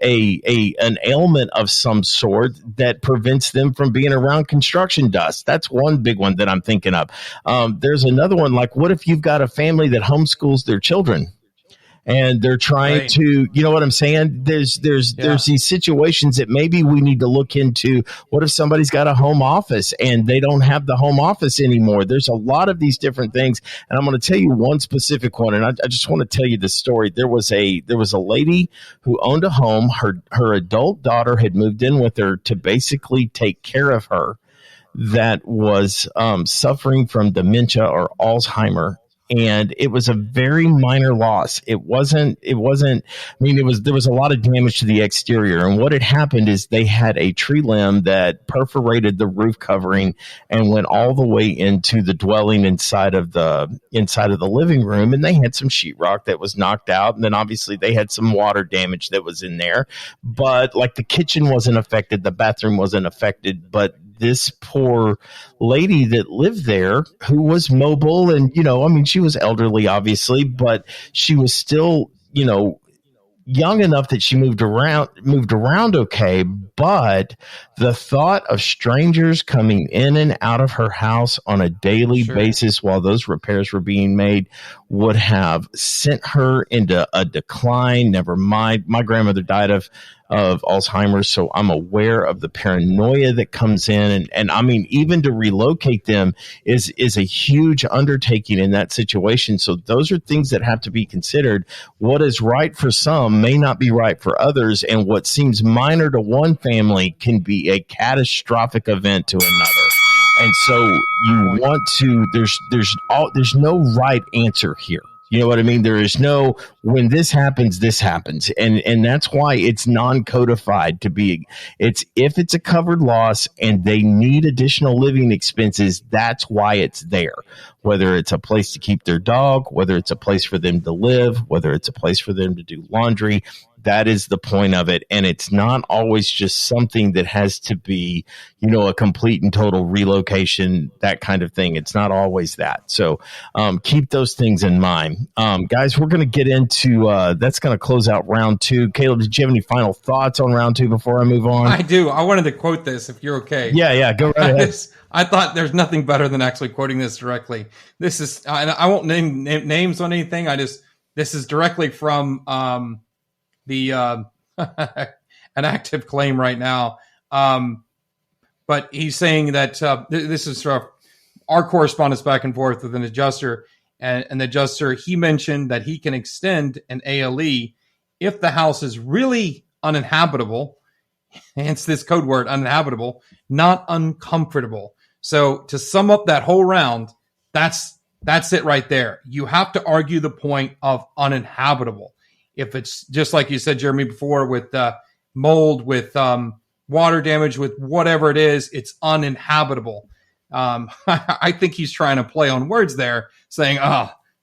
an ailment of some sort that prevents them from being around construction dust. That's one big one that I'm thinking of. There's another one, like what if you've got a family that homeschools their children? And they're trying to, you know what I'm saying? There's these situations that maybe we need to look into. What if somebody's got a home office and they don't have the home office anymore? There's a lot of these different things. And I'm going to tell you one specific one. And I just want to tell you this story. There was a lady who owned a home. Her adult daughter had moved in with her to basically take care of her, that was suffering from dementia or Alzheimer. And it was a very minor loss. There was a lot of damage to the exterior. And what had happened is they had a tree limb that perforated the roof covering and went all the way into the dwelling inside of the living room. And they had some sheetrock that was knocked out. And then obviously they had some water damage that was in there. But like the kitchen wasn't affected, the bathroom wasn't affected, but this poor lady that lived there, who was mobile and, she was elderly, obviously, but she was still, young enough that she moved around okay. But the thought of strangers coming in and out of her house on a daily basis while those repairs were being made would have sent her into a decline. Never mind. My grandmother died of Alzheimer's, so I'm aware of the paranoia that comes in. And I mean, even to relocate them is a huge undertaking in that situation. So those are things that have to be considered. What is right for some may not be right for others, and what seems minor to one family can be a catastrophic event to another. And so you want to, there's no right answer here. You know what I mean? There is no, when this happens. And that's why it's non-codified to be, if it's a covered loss and they need additional living expenses, that's why it's there. Whether it's a place to keep their dog, whether it's a place for them to live, whether it's a place for them to do laundry, that is the point of it. And it's not always just something that has to be, a complete and total relocation, that kind of thing. It's not always that. So keep those things in mind. Guys, we're going to get into, that's going to close out round 2. Caleb, did you have any final thoughts on round 2 before I move on? I do. I wanted to quote this, if you're okay. Yeah, go right ahead. I thought there's nothing better than actually quoting this directly. This is, I won't name names on anything. This is directly from the an active claim right now. But he's saying that this is our correspondence back and forth with an adjuster, and the adjuster, he mentioned that he can extend an ALE if the house is really uninhabitable, hence this code word, uninhabitable, not uncomfortable. So to sum up that whole round, that's it right there. You have to argue the point of uninhabitable. If it's just like you said, Jeremy, before, with mold, with water damage, with whatever it is, it's uninhabitable. I think he's trying to play on words there, saying,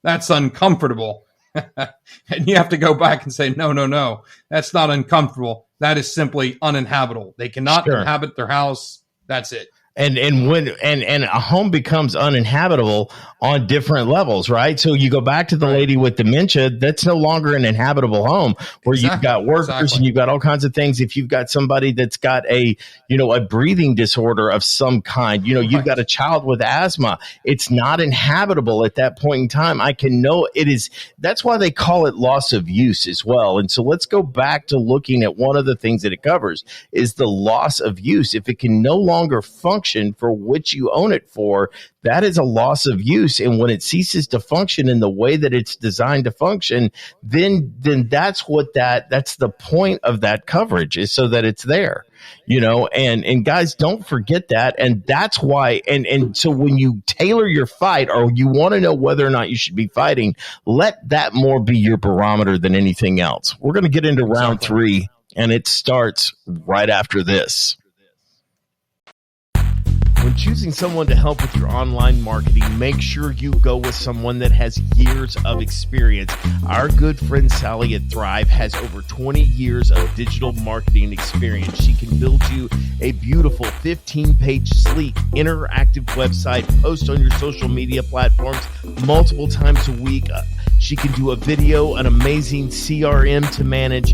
that's uncomfortable. And you have to go back and say, no, that's not uncomfortable. That is simply uninhabitable. They cannot inhabit their house. That's it. And when a home becomes uninhabitable on different levels, right? So you go back to the lady with dementia, that's no longer an inhabitable home, where you've got workers and you've got all kinds of things. If you've got somebody that's got a breathing disorder of some kind, you've got a child with asthma, it's not inhabitable at that point in time. I can know it is. That's why they call it loss of use as well. And so let's go back to looking at one of the things that it covers is the loss of use. If it can no longer function for which you own it for, that is a loss of use. And when it ceases to function in the way that it's designed to function, then that's the point of that coverage, is so that it's there, and guys, don't forget that. And that's why, and so when you tailor your fight, or you want to know whether or not you should be fighting, let that more be your barometer than anything else. We're going to get into round 3, and it starts right after this. When choosing someone to help with your online marketing, make sure you go with someone that has years of experience. Our good friend Sally at Thrive has over 20 years of digital marketing experience. She can build you a beautiful 15-page, sleek, interactive website, post on your social media platforms multiple times a week. She can do a video, an amazing CRM to manage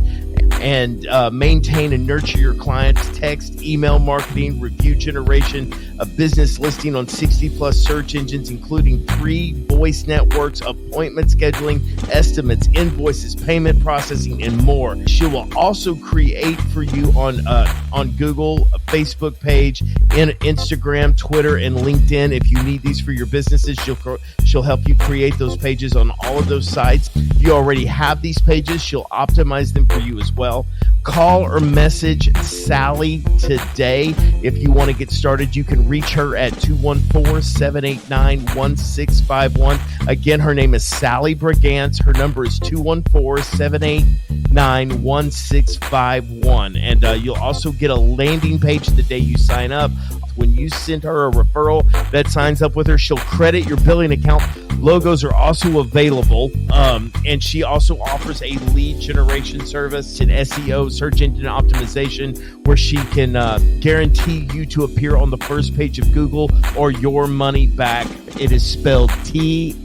and maintain and nurture your clients, text, email marketing, review generation, a business listing on 60+ search engines, including 3 voice networks, appointment scheduling, estimates, invoices, payment processing, and more. She will also create for you on Google, a Facebook page, in Instagram, Twitter, and LinkedIn. If you need these for your businesses, she'll help you create those pages on all of those sites. If you already have these pages, she'll optimize them for you as well. Call or message Sally today. If you want to get started, you can reach her at 214-789-1651. Again, her name is Sally Brigance. Her number is 214-789-1651. And you'll also get a landing page the day you sign up. When you send her a referral that signs up with her, she'll credit your billing account. Logos are also available. And she also offers a lead generation service and SEO, search engine optimization, where she can guarantee you to appear on the first page of Google or your money back. It is spelled THRYB.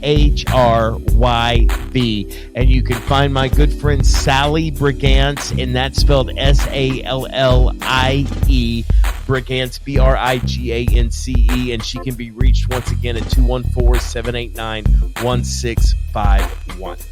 And you can find my good friend Sally Brigance, and that's spelled SALLIE Brigance, Brigance, and she can be reached once again at 214-789-1651.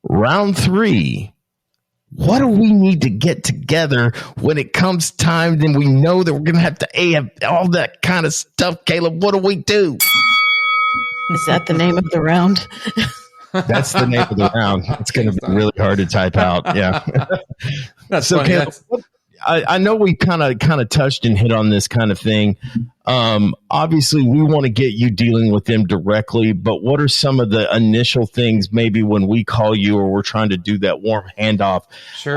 Round 3. What do we need to get together when it comes time? Then we know that we're going to have to have all that kind of stuff. Caleb, what do we do? Is that the name of the round? That's the name of the round. It's going to be really hard to type out. Yeah. That's so, funny. Caleb, I know we kind of touched and hit on this kind of thing. Obviously, we want to get you dealing with them directly, but what are some of the initial things maybe when we call you or we're trying to do that warm handoff? Sure.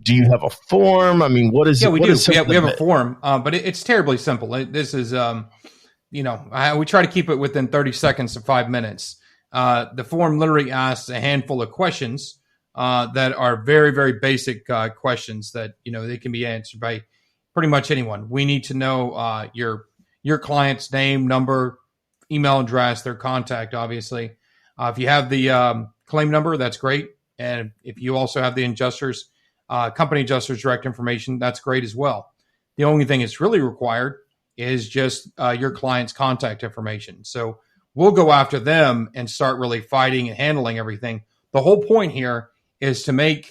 Do you have a form? I mean, what is it? Yeah, we do. We have a form, but it's terribly simple. This is, we try to keep it within 30 seconds to 5 minutes. The form literally asks a handful of questions that are very, very basic questions that, they can be answered by pretty much anyone. We need to know your client's name, number, email address, their contact, obviously. If you have the claim number, that's great. And if you also have the adjuster's, company adjuster's direct information, that's great as well. The only thing that's really required is just your client's contact information. So we'll go after them and start really fighting and handling everything. The whole point here is to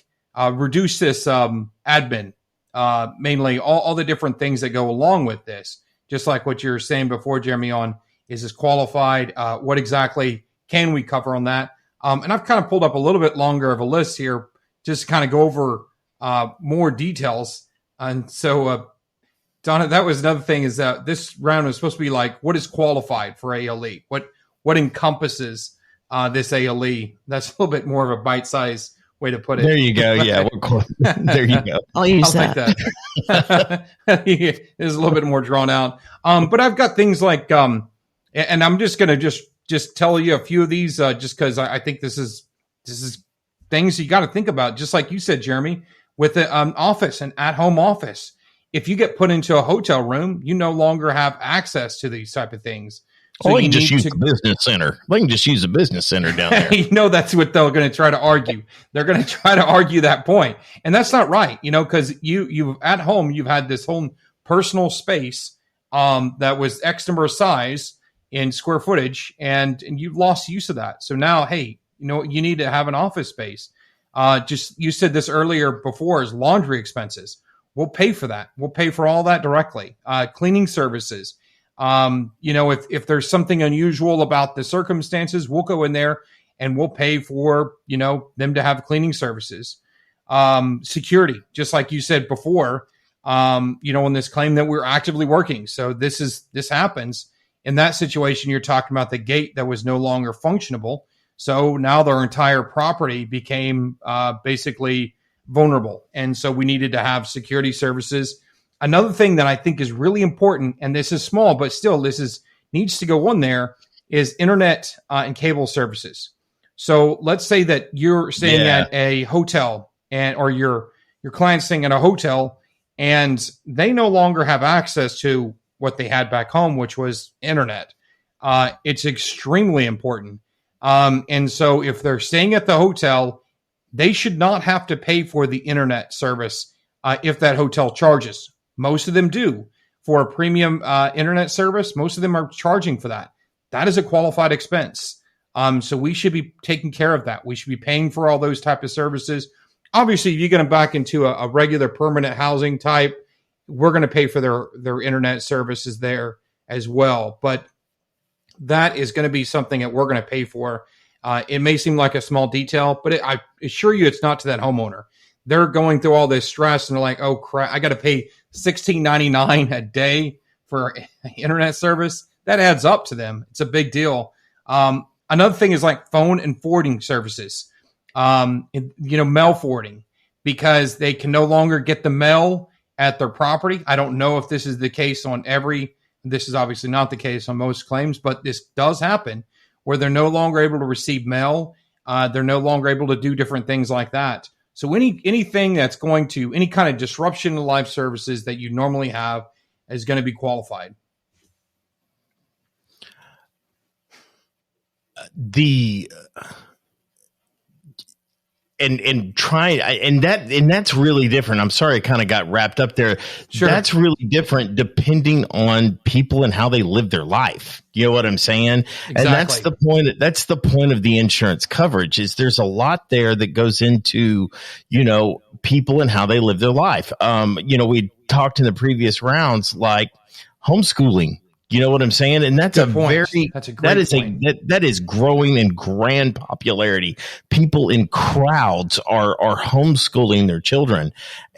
reduce this admin, mainly all the different things that go along with this. Just like what you were saying before, Jeremy, on is this qualified? What exactly can we cover on that? And I've kind of pulled up a little bit longer of a list here just to kind of go over more details. And so, Donna, that was another thing is that this round is supposed to be like, what is qualified for ALE? What encompasses this ALE? That's a little bit more of a bite-sized way to put it. There you go. Yeah. There you go. I'll use Take that. It is a little bit more drawn out. But I've got things like, and I'm just going to just tell you a few of these, just because I think this is things you got to think about. Just like you said, Jeremy, with the office and at-home office. If you get put into a hotel room, you no longer have access to these type of things. So you they can just need use the business center. They can just use a business center down there. That's what they're going to try to argue. They're going to try to argue that point. And that's not right, because you at home, you've had this whole personal space that was X number of size in square footage, and you've lost use of that. So now, hey, you need to have an office space. You said this earlier before, is laundry expenses. We'll pay for that. We'll pay for all that directly. Cleaning services. If there's something unusual about the circumstances, we'll go in there and we'll pay for, them to have cleaning services. Security, just like you said before, on this claim that we're actively working. So this happens. In that situation, you're talking about the gate that was no longer functionable. So now their entire property became basically vulnerable. And so we needed to have security services. Another thing that I think is really important, and this is small, but still needs to go on there, is internet and cable services. So let's say that you're staying at a hotel or your client's staying at a hotel and they no longer have access to what they had back home, which was internet. It's extremely important. And so if they're staying at the hotel, they should not have to pay for the internet service if that hotel charges. Most of them do. For a premium internet service, most of them are charging for that. That is a qualified expense. So we should be taking care of that. We should be paying for all those type of services. Obviously, if you're going to back into a regular permanent housing type, we're going to pay for their internet services there as well. But that is going to be something that we're going to pay for. It may seem like a small detail, but I assure you it's not to that homeowner. They're going through all this stress and they're like, oh crap, I got to pay $16.99 a day for internet service. That adds up to them. It's a big deal. Another thing is like phone and forwarding services, mail forwarding, because they can no longer get the mail at their property. I don't know if this is the case on this is obviously not the case on most claims, but this does happen where they're no longer able to receive mail. They're no longer able to do different things like that. So anything that's going to, any kind of disruption in life services that you normally have is going to be qualified. That's really different. I'm sorry I kind of got wrapped up there. Sure. That's really different depending on people and how they live their life. You know what I'm saying? Exactly. And that's the point. That's the point of the insurance coverage, is there's a lot there that goes into, people and how they live their life. We talked in the previous rounds, like homeschooling. You know what I'm saying? And that's a great point. That is growing in grand popularity. People in crowds are homeschooling their children,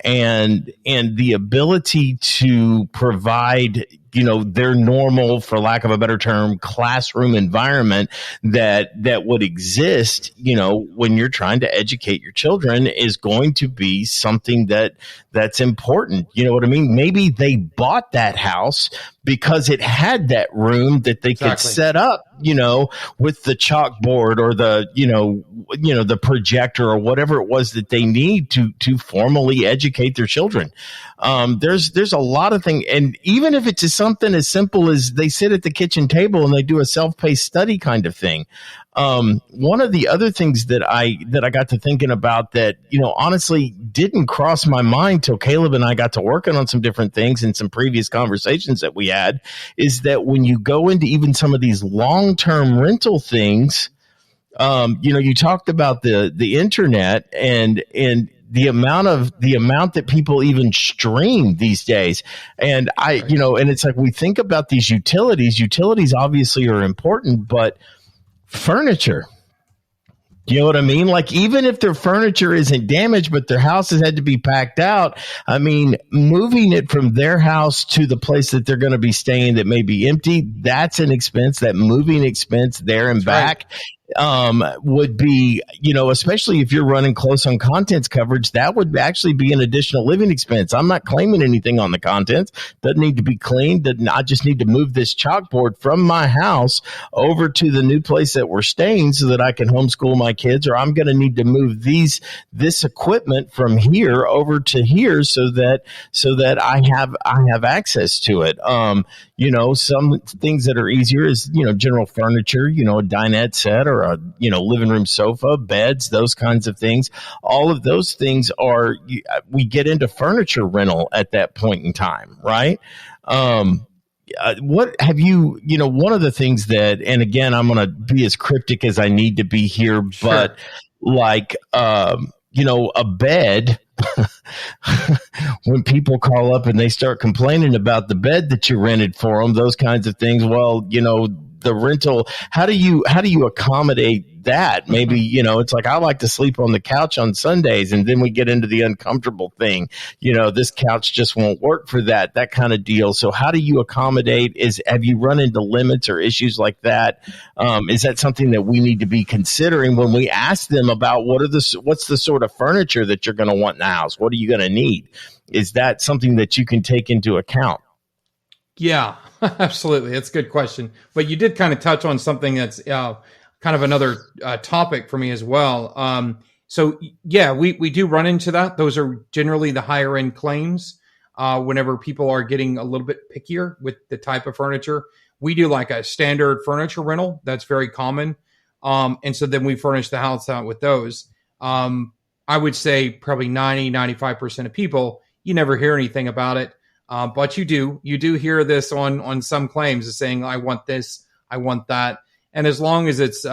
and the ability to provide, their normal, for lack of a better term, classroom environment that would exist, when you're trying to educate your children, is going to be something that's important. You know what I mean? Maybe they bought that house because it had that room that they could set up, with the chalkboard or the projector or whatever it was that they need to formally educate their children. There's a lot of things. And even if it's something as simple as they sit at the kitchen table and they do a self-paced study kind of thing. One of the other things that I got to thinking about that, honestly didn't cross my mind till Caleb and I got to working on some different things in some previous conversations that we had, is that when you go into even some of these long-term rental things, you talked about the internet and the amount that people even stream these days. And and it's like, we think about these utilities obviously are important, but furniture, you know what I mean? Like, even if their furniture isn't damaged, but their house has had to be packed out, I mean, moving it from their house to the place that they're going to be staying that may be empty, that's an expense, that moving expense there and back. would be, especially if you're running close on contents coverage, that would actually be an additional living expense. I'm not claiming anything on the contents. Doesn't need to be cleaned. I just need to move this chalkboard from my house over to the new place that we're staying so that I can homeschool my kids, or I'm going to need to move this equipment from here over to here so that I have access to it. Some things that are easier is, general furniture, a dinette set or a, living room sofa, beds, those kinds of things. All of those things we get into furniture rental at that point in time, right? What have you, one of the things that, and again, I'm going to be as cryptic as I need to be here, but like, a bed, when people call up and they start complaining about the bed that you rented for them, those kinds of things. Well, the rental, how do you accommodate that? Maybe, it's like, I like to sleep on the couch on Sundays, and then we get into the uncomfortable thing. This couch just won't work for that kind of deal. So how do you accommodate? Have you run into limits or issues like that? Is that something that we need to be considering when we ask them about what's the sort of furniture that you're going to want in the house? What are you going to need? Is that something that you can take into account? Yeah, absolutely. That's a good question. But you did kind of touch on something that's kind of another topic for me as well. So yeah, we do run into that. Those are generally the higher end claims. Whenever people are getting a little bit pickier with the type of furniture, we do like a standard furniture rental. That's very common. And so then we furnish the house out with those. I would say probably 95% of people, you never hear anything about it. But you do hear this on some claims as saying, I want this, I want that. And as long as it's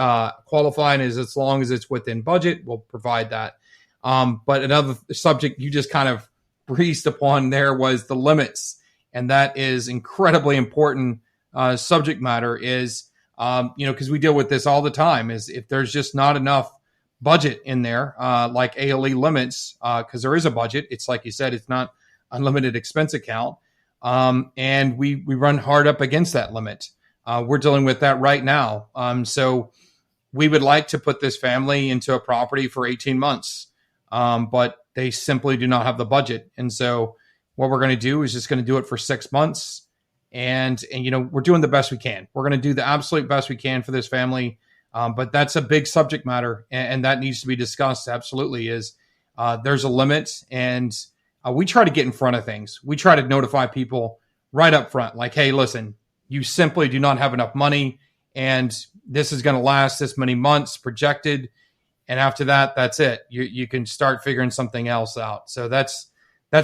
qualified, as long as it's within budget, we'll provide that. But another subject you just kind of breezed upon there was the limits. And that is incredibly important subject matter is, because we deal with this all the time, is if there's just not enough budget in there, like ALE limits, because there is a budget. It's like you said, it's not unlimited expense account. And we run hard up against that limit. We're dealing with that right now. So we would like to put this family into a property for 18 months, but they simply do not have the budget. And so what we're going to do is just going to do it for 6 months. And we're doing the best we can. We're going to do the absolute best we can for this family. But that's a big subject matter, and that needs to be discussed. Absolutely, there's a limit, and we try to get in front of things. We try to notify people right up front, like, hey, listen, you simply do not have enough money, and this is going to last this many months projected. And after that, that's it. You can start figuring something else out. So that's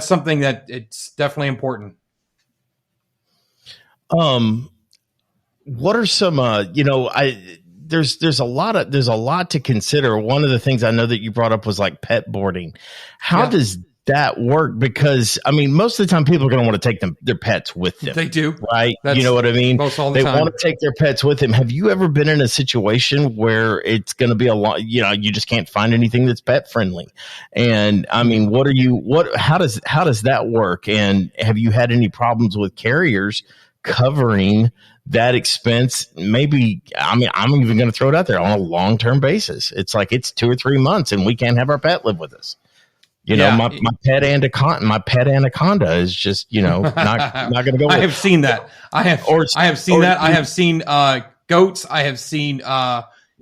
something that it's definitely important. What are some, there's a lot to consider. One of the things I know that you brought up was like pet boarding. How does that work? Because most of the time people are going to want to take their pets with them. They do, right? You know what I mean? Most all the they time. want to take their pets with them. Have you ever been in a situation where it's going to be a lot? You just can't find anything that's pet friendly. And how does that work? And have you had any problems with carriers covering that expense? Maybe, I'm even going to throw it out there on a long-term basis. It's like it's 2 or 3 months and we can't have our pet live with us. My pet anaconda is just, not going to go. I have seen that. I have seen goats. I have seen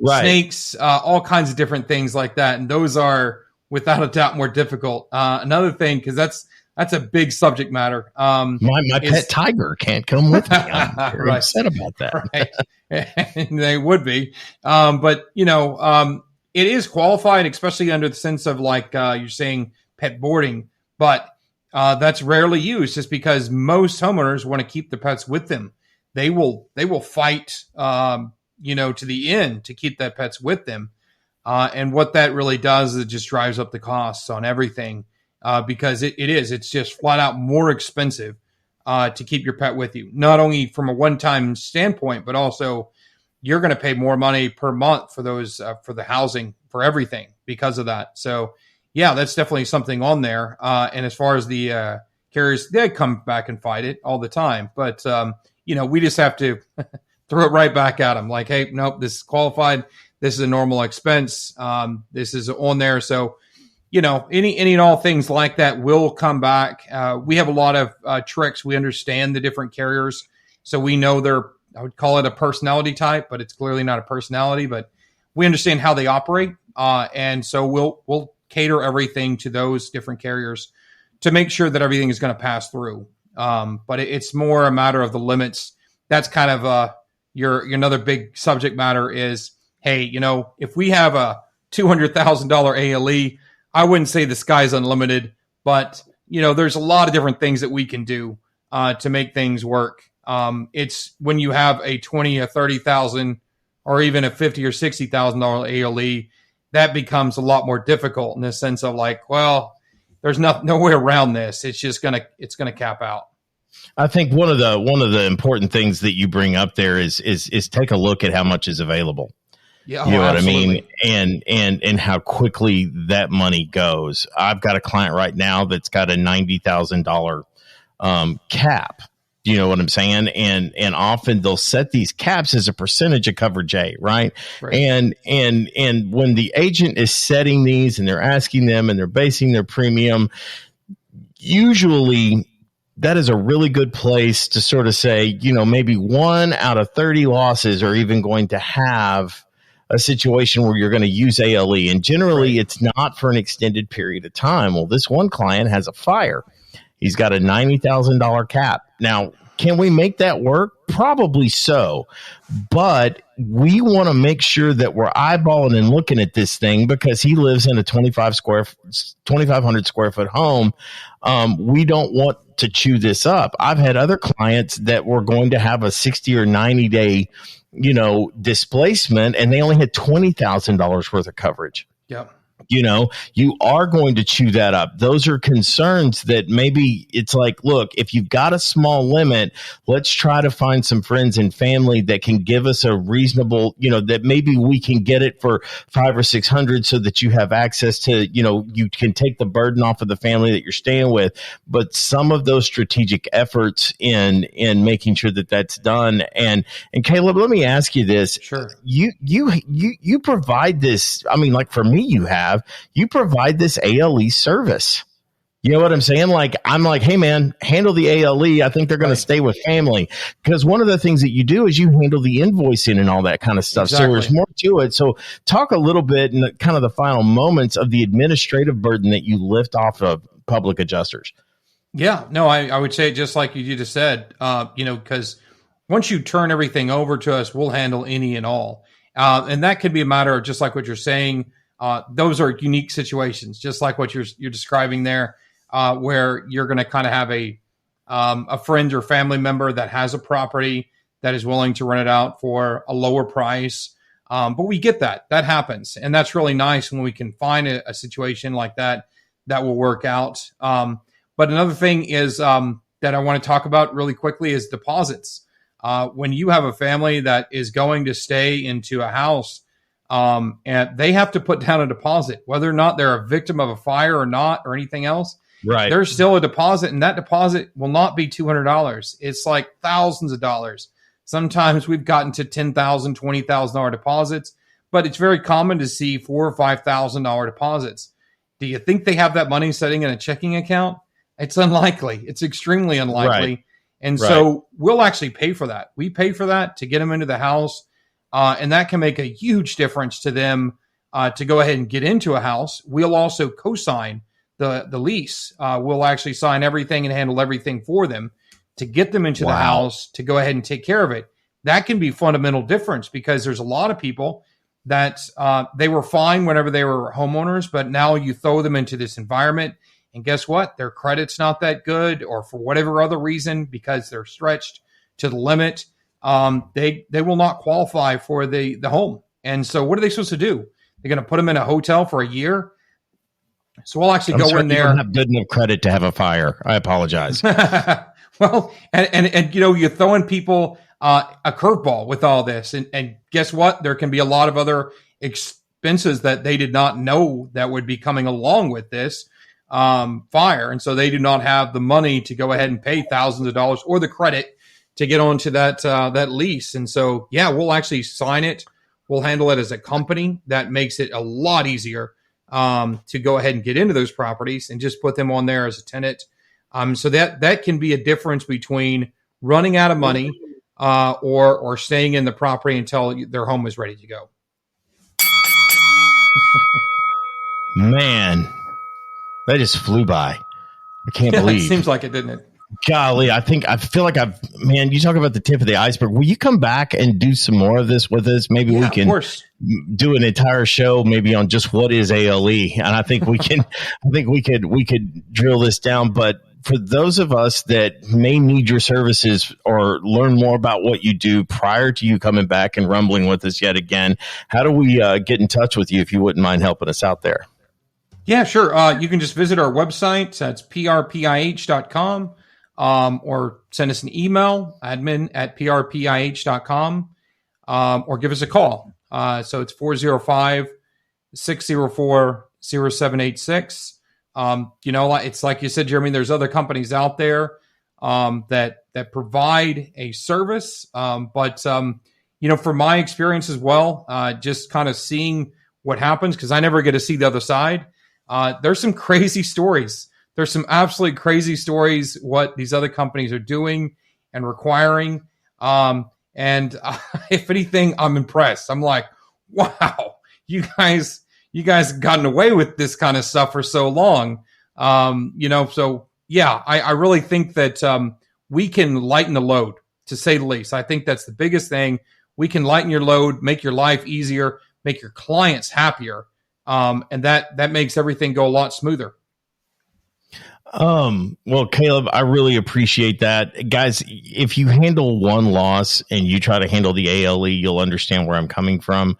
snakes, all kinds of different things like that. And those are without a doubt more difficult. Another thing, because that's a big subject matter. My pet tiger can't come with me. I'm very upset about that. Right. And they would be. But it is qualified, especially under the sense of like you're saying pet boarding. But that's rarely used just because most homeowners want to keep their pets with them. They will fight, to the end to keep that pets with them. And what that really does is it just drives up the costs on everything. Because it's just flat out more expensive to keep your pet with you, not only from a one-time standpoint, but also you're going to pay more money per month for those, for the housing, for everything because of that. So yeah, that's definitely something on there. And as far as the carriers, they come back and fight it all the time, but we just have to throw it right back at them. Like, hey, nope, this is qualified. this is a normal expense. This is on there. So, any and all things like that will come back. We have a lot of tricks. We understand the different carriers. So we know I would call it a personality type, but it's clearly not a personality, but we understand how they operate. And so we'll cater everything to those different carriers to make sure that everything is going to pass through. But it's more a matter of the limits. That's kind of your another big subject matter is, hey, if we have a $200,000 ALE, I wouldn't say the sky's unlimited, but there's a lot of different things that we can do to make things work. It's when you have a 20 or 30,000 or even a 50 or $60,000 ALE, that becomes a lot more difficult in the sense of like, well, there's no way around this. It's just it's gonna cap out. I think one of the important things that you bring up there is take a look at how much is available. Yeah, you know what absolutely. I mean? And how quickly that money goes. I've got a client right now that's got a $90,000 cap. You know what I'm saying? And often they'll set these caps as a percentage of coverage A, right? And when the agent is setting these and they're asking them and they're basing their premium, usually that is a really good place to sort of say, maybe 1 out of 30 losses are even going to have a situation where you're going to use ALE. And generally it's not for an extended period of time. Well, this one client has a fire. He's got a $90,000 cap. Now, can we make that work? Probably so. But we want to make sure that we're eyeballing and looking at this thing because he lives in a 2,500 square foot home. We don't want to chew this up. I've had other clients that were going to have a 60 or 90 day, displacement, and they only had $20,000 worth of coverage. Yep. You are going to chew that up. Those are concerns that maybe it's like, look, if you've got a small limit, let's try to find some friends and family that can give us a reasonable, that maybe we can get it for 500 or 600 so that you have access to, you can take the burden off of the family that you're staying with. But some of those strategic efforts in making sure that that's done. And Caleb, let me ask you this. Sure. You provide this. I mean, like for me, you provide this ALE service. You know what I'm saying? Like, I'm like, hey man, handle the ALE. I think they're going to stay with family because one of the things that you do is you handle the invoicing and all that kind of stuff. Exactly. So there's more to it. So talk a little bit in kind of the final moments of the administrative burden that you lift off of public adjusters. Yeah, no, I would say just like you just said, because once you turn everything over to us, we'll handle any and all. And that could be a matter of just like what you're saying. Those are unique situations, just like what you're describing there, where you're going to kind of have a friend or family member that has a property that is willing to rent it out for a lower price. But we get that happens. And that's really nice when we can find a situation like that will work out. But another thing is that I want to talk about really quickly is deposits. When you have a family that is going to stay into a house, and they have to put down a deposit, whether or not they're a victim of a fire or not, or anything else. Right. There's still a deposit, and that deposit will not be $200. It's like thousands of dollars. Sometimes we've gotten to $10,000, $20,000 deposits, but it's very common to see $4,000 or $5,000 deposits. Do you think they have that money sitting in a checking account? It's unlikely. It's extremely unlikely. Right. And so we'll actually pay for that. We pay for that to get them into the house. And that can make a huge difference to them to go ahead and get into a house. We'll also co-sign the lease. We'll actually sign everything and handle everything for them to get them into the house to go ahead and take care of it. That can be fundamental difference because there's a lot of people that they were fine whenever they were homeowners, but now you throw them into this environment and guess what? Their credit's not that good, or for whatever other reason, because they're stretched to the limit, they will not qualify for the home. And so what are they supposed to do? They're going to put them in a hotel for a year. So we'll actually go in there. You don't have good enough credit to have a fire. I apologize. Well, and you're throwing people a curveball with all this. And guess what? There can be a lot of other expenses that they did not know that would be coming along with this fire. And so they do not have the money to go ahead and pay thousands of dollars or the credit to get onto that lease. And so, yeah, we'll actually sign it. We'll handle it as a company. That makes it a lot easier to go ahead and get into those properties and just put them on there as a tenant. So that can be a difference between running out of money or staying in the property until their home is ready to go. Man, that just flew by. I can't believe. It seems like it, didn't it? Golly, I feel like man, you talk about the tip of the iceberg. Will you come back and do some more of this with us? Maybe we can do an entire show maybe on just what is ALE. And I think we can, we could drill this down. But for those of us that may need your services or learn more about what you do prior to you coming back and rumbling with us yet again, how do we get in touch with you if you wouldn't mind helping us out there? Yeah, sure. You can just visit our website. That's prpih.com. Or send us an email, admin@prpih.com, or give us a call. So it's 405-604-0786. It's like you said, Jeremy, there's other companies out there that provide a service. But from my experience as well, just kind of seeing what happens, because I never get to see the other side. There's some crazy stories. There's some absolutely crazy stories what these other companies are doing and requiring. And if anything, I'm impressed. I'm like, wow, you guys have gotten away with this kind of stuff for so long. So yeah, I really think that we can lighten the load, to say the least. I think that's the biggest thing. We can lighten your load, make your life easier, make your clients happier. And that makes everything go a lot smoother. Well, Caleb, I really appreciate that. Guys, if you handle one loss and you try to handle the ALE, you'll understand where I'm coming from.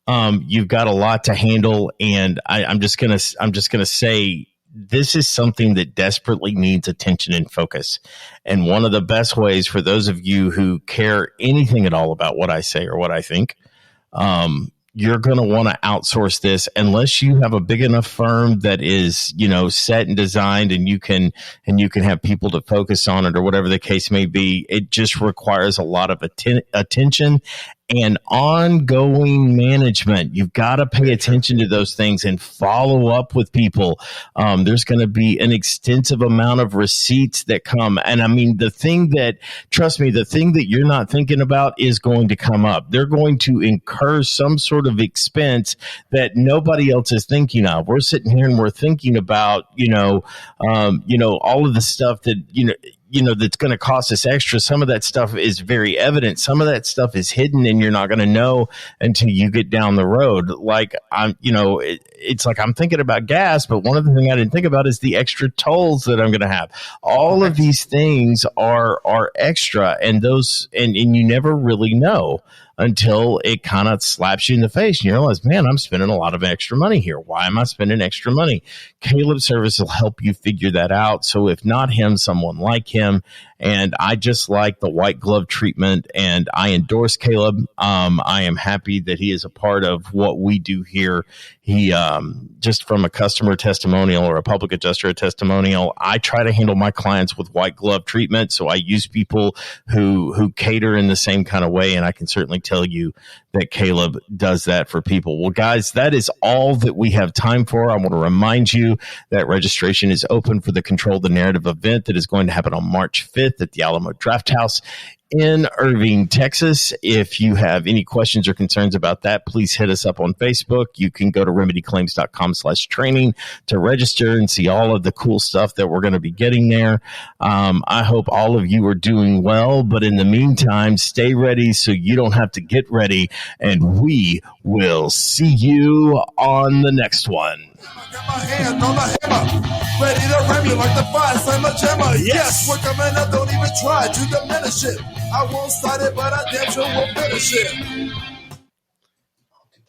You've got a lot to handle, and I'm just gonna say this is something that desperately needs attention and focus. And one of the best ways for those of you who care anything at all about what I say or what I think, you're going to want to outsource this unless you have a big enough firm that is, set and designed and you can have people to focus on it or whatever the case may be. It just requires a lot of attention and ongoing management. You've got to pay attention to those things and follow up with people. There's going to be an extensive amount of receipts that come. And I mean, trust me, the thing that you're not thinking about is going to come up. They're going to incur some sort of expense that nobody else is thinking of. We're sitting here and we're thinking about, all of the stuff that, that's going to cost us extra. Some of that stuff is very evident. Some of that stuff is hidden and you're not going to know until you get down the road. Like it's like I'm thinking about gas, but one of the things I didn't think about is the extra tolls that I'm going to have. All of these things are extra, and you never really know until it kind of slaps you in the face and you realize, man, I'm spending a lot of extra money here. Why am I spending extra money? Caleb Service will help you figure that out. So if not him, someone like him. And I just like the white glove treatment, and I endorse Caleb. I am happy that he is a part of what we do here. He, just from a customer testimonial or a public adjuster testimonial, I try to handle my clients with white glove treatment. So I use people who cater in the same kind of way. And I can certainly tell you that Caleb does that for people. Well, guys, that is all that we have time for. I want to remind you that registration is open for the Control the Narrative event that is going to happen on March 5th at the Alamo Drafthouse in Irving, Texas. If you have any questions or concerns about that, please hit us up on Facebook. You can go to remedyclaims.com/training to register and see all of the cool stuff that we're going to be getting there. I hope all of you are doing well, but in the meantime, stay ready so you don't have to get ready, and we will see you on the next one. Got my hand on the hammer, ready to ram you like the fire slammer jammer. Yes, we're coming up, don't even try to diminish it. I won't start it, but I damn sure will finish it.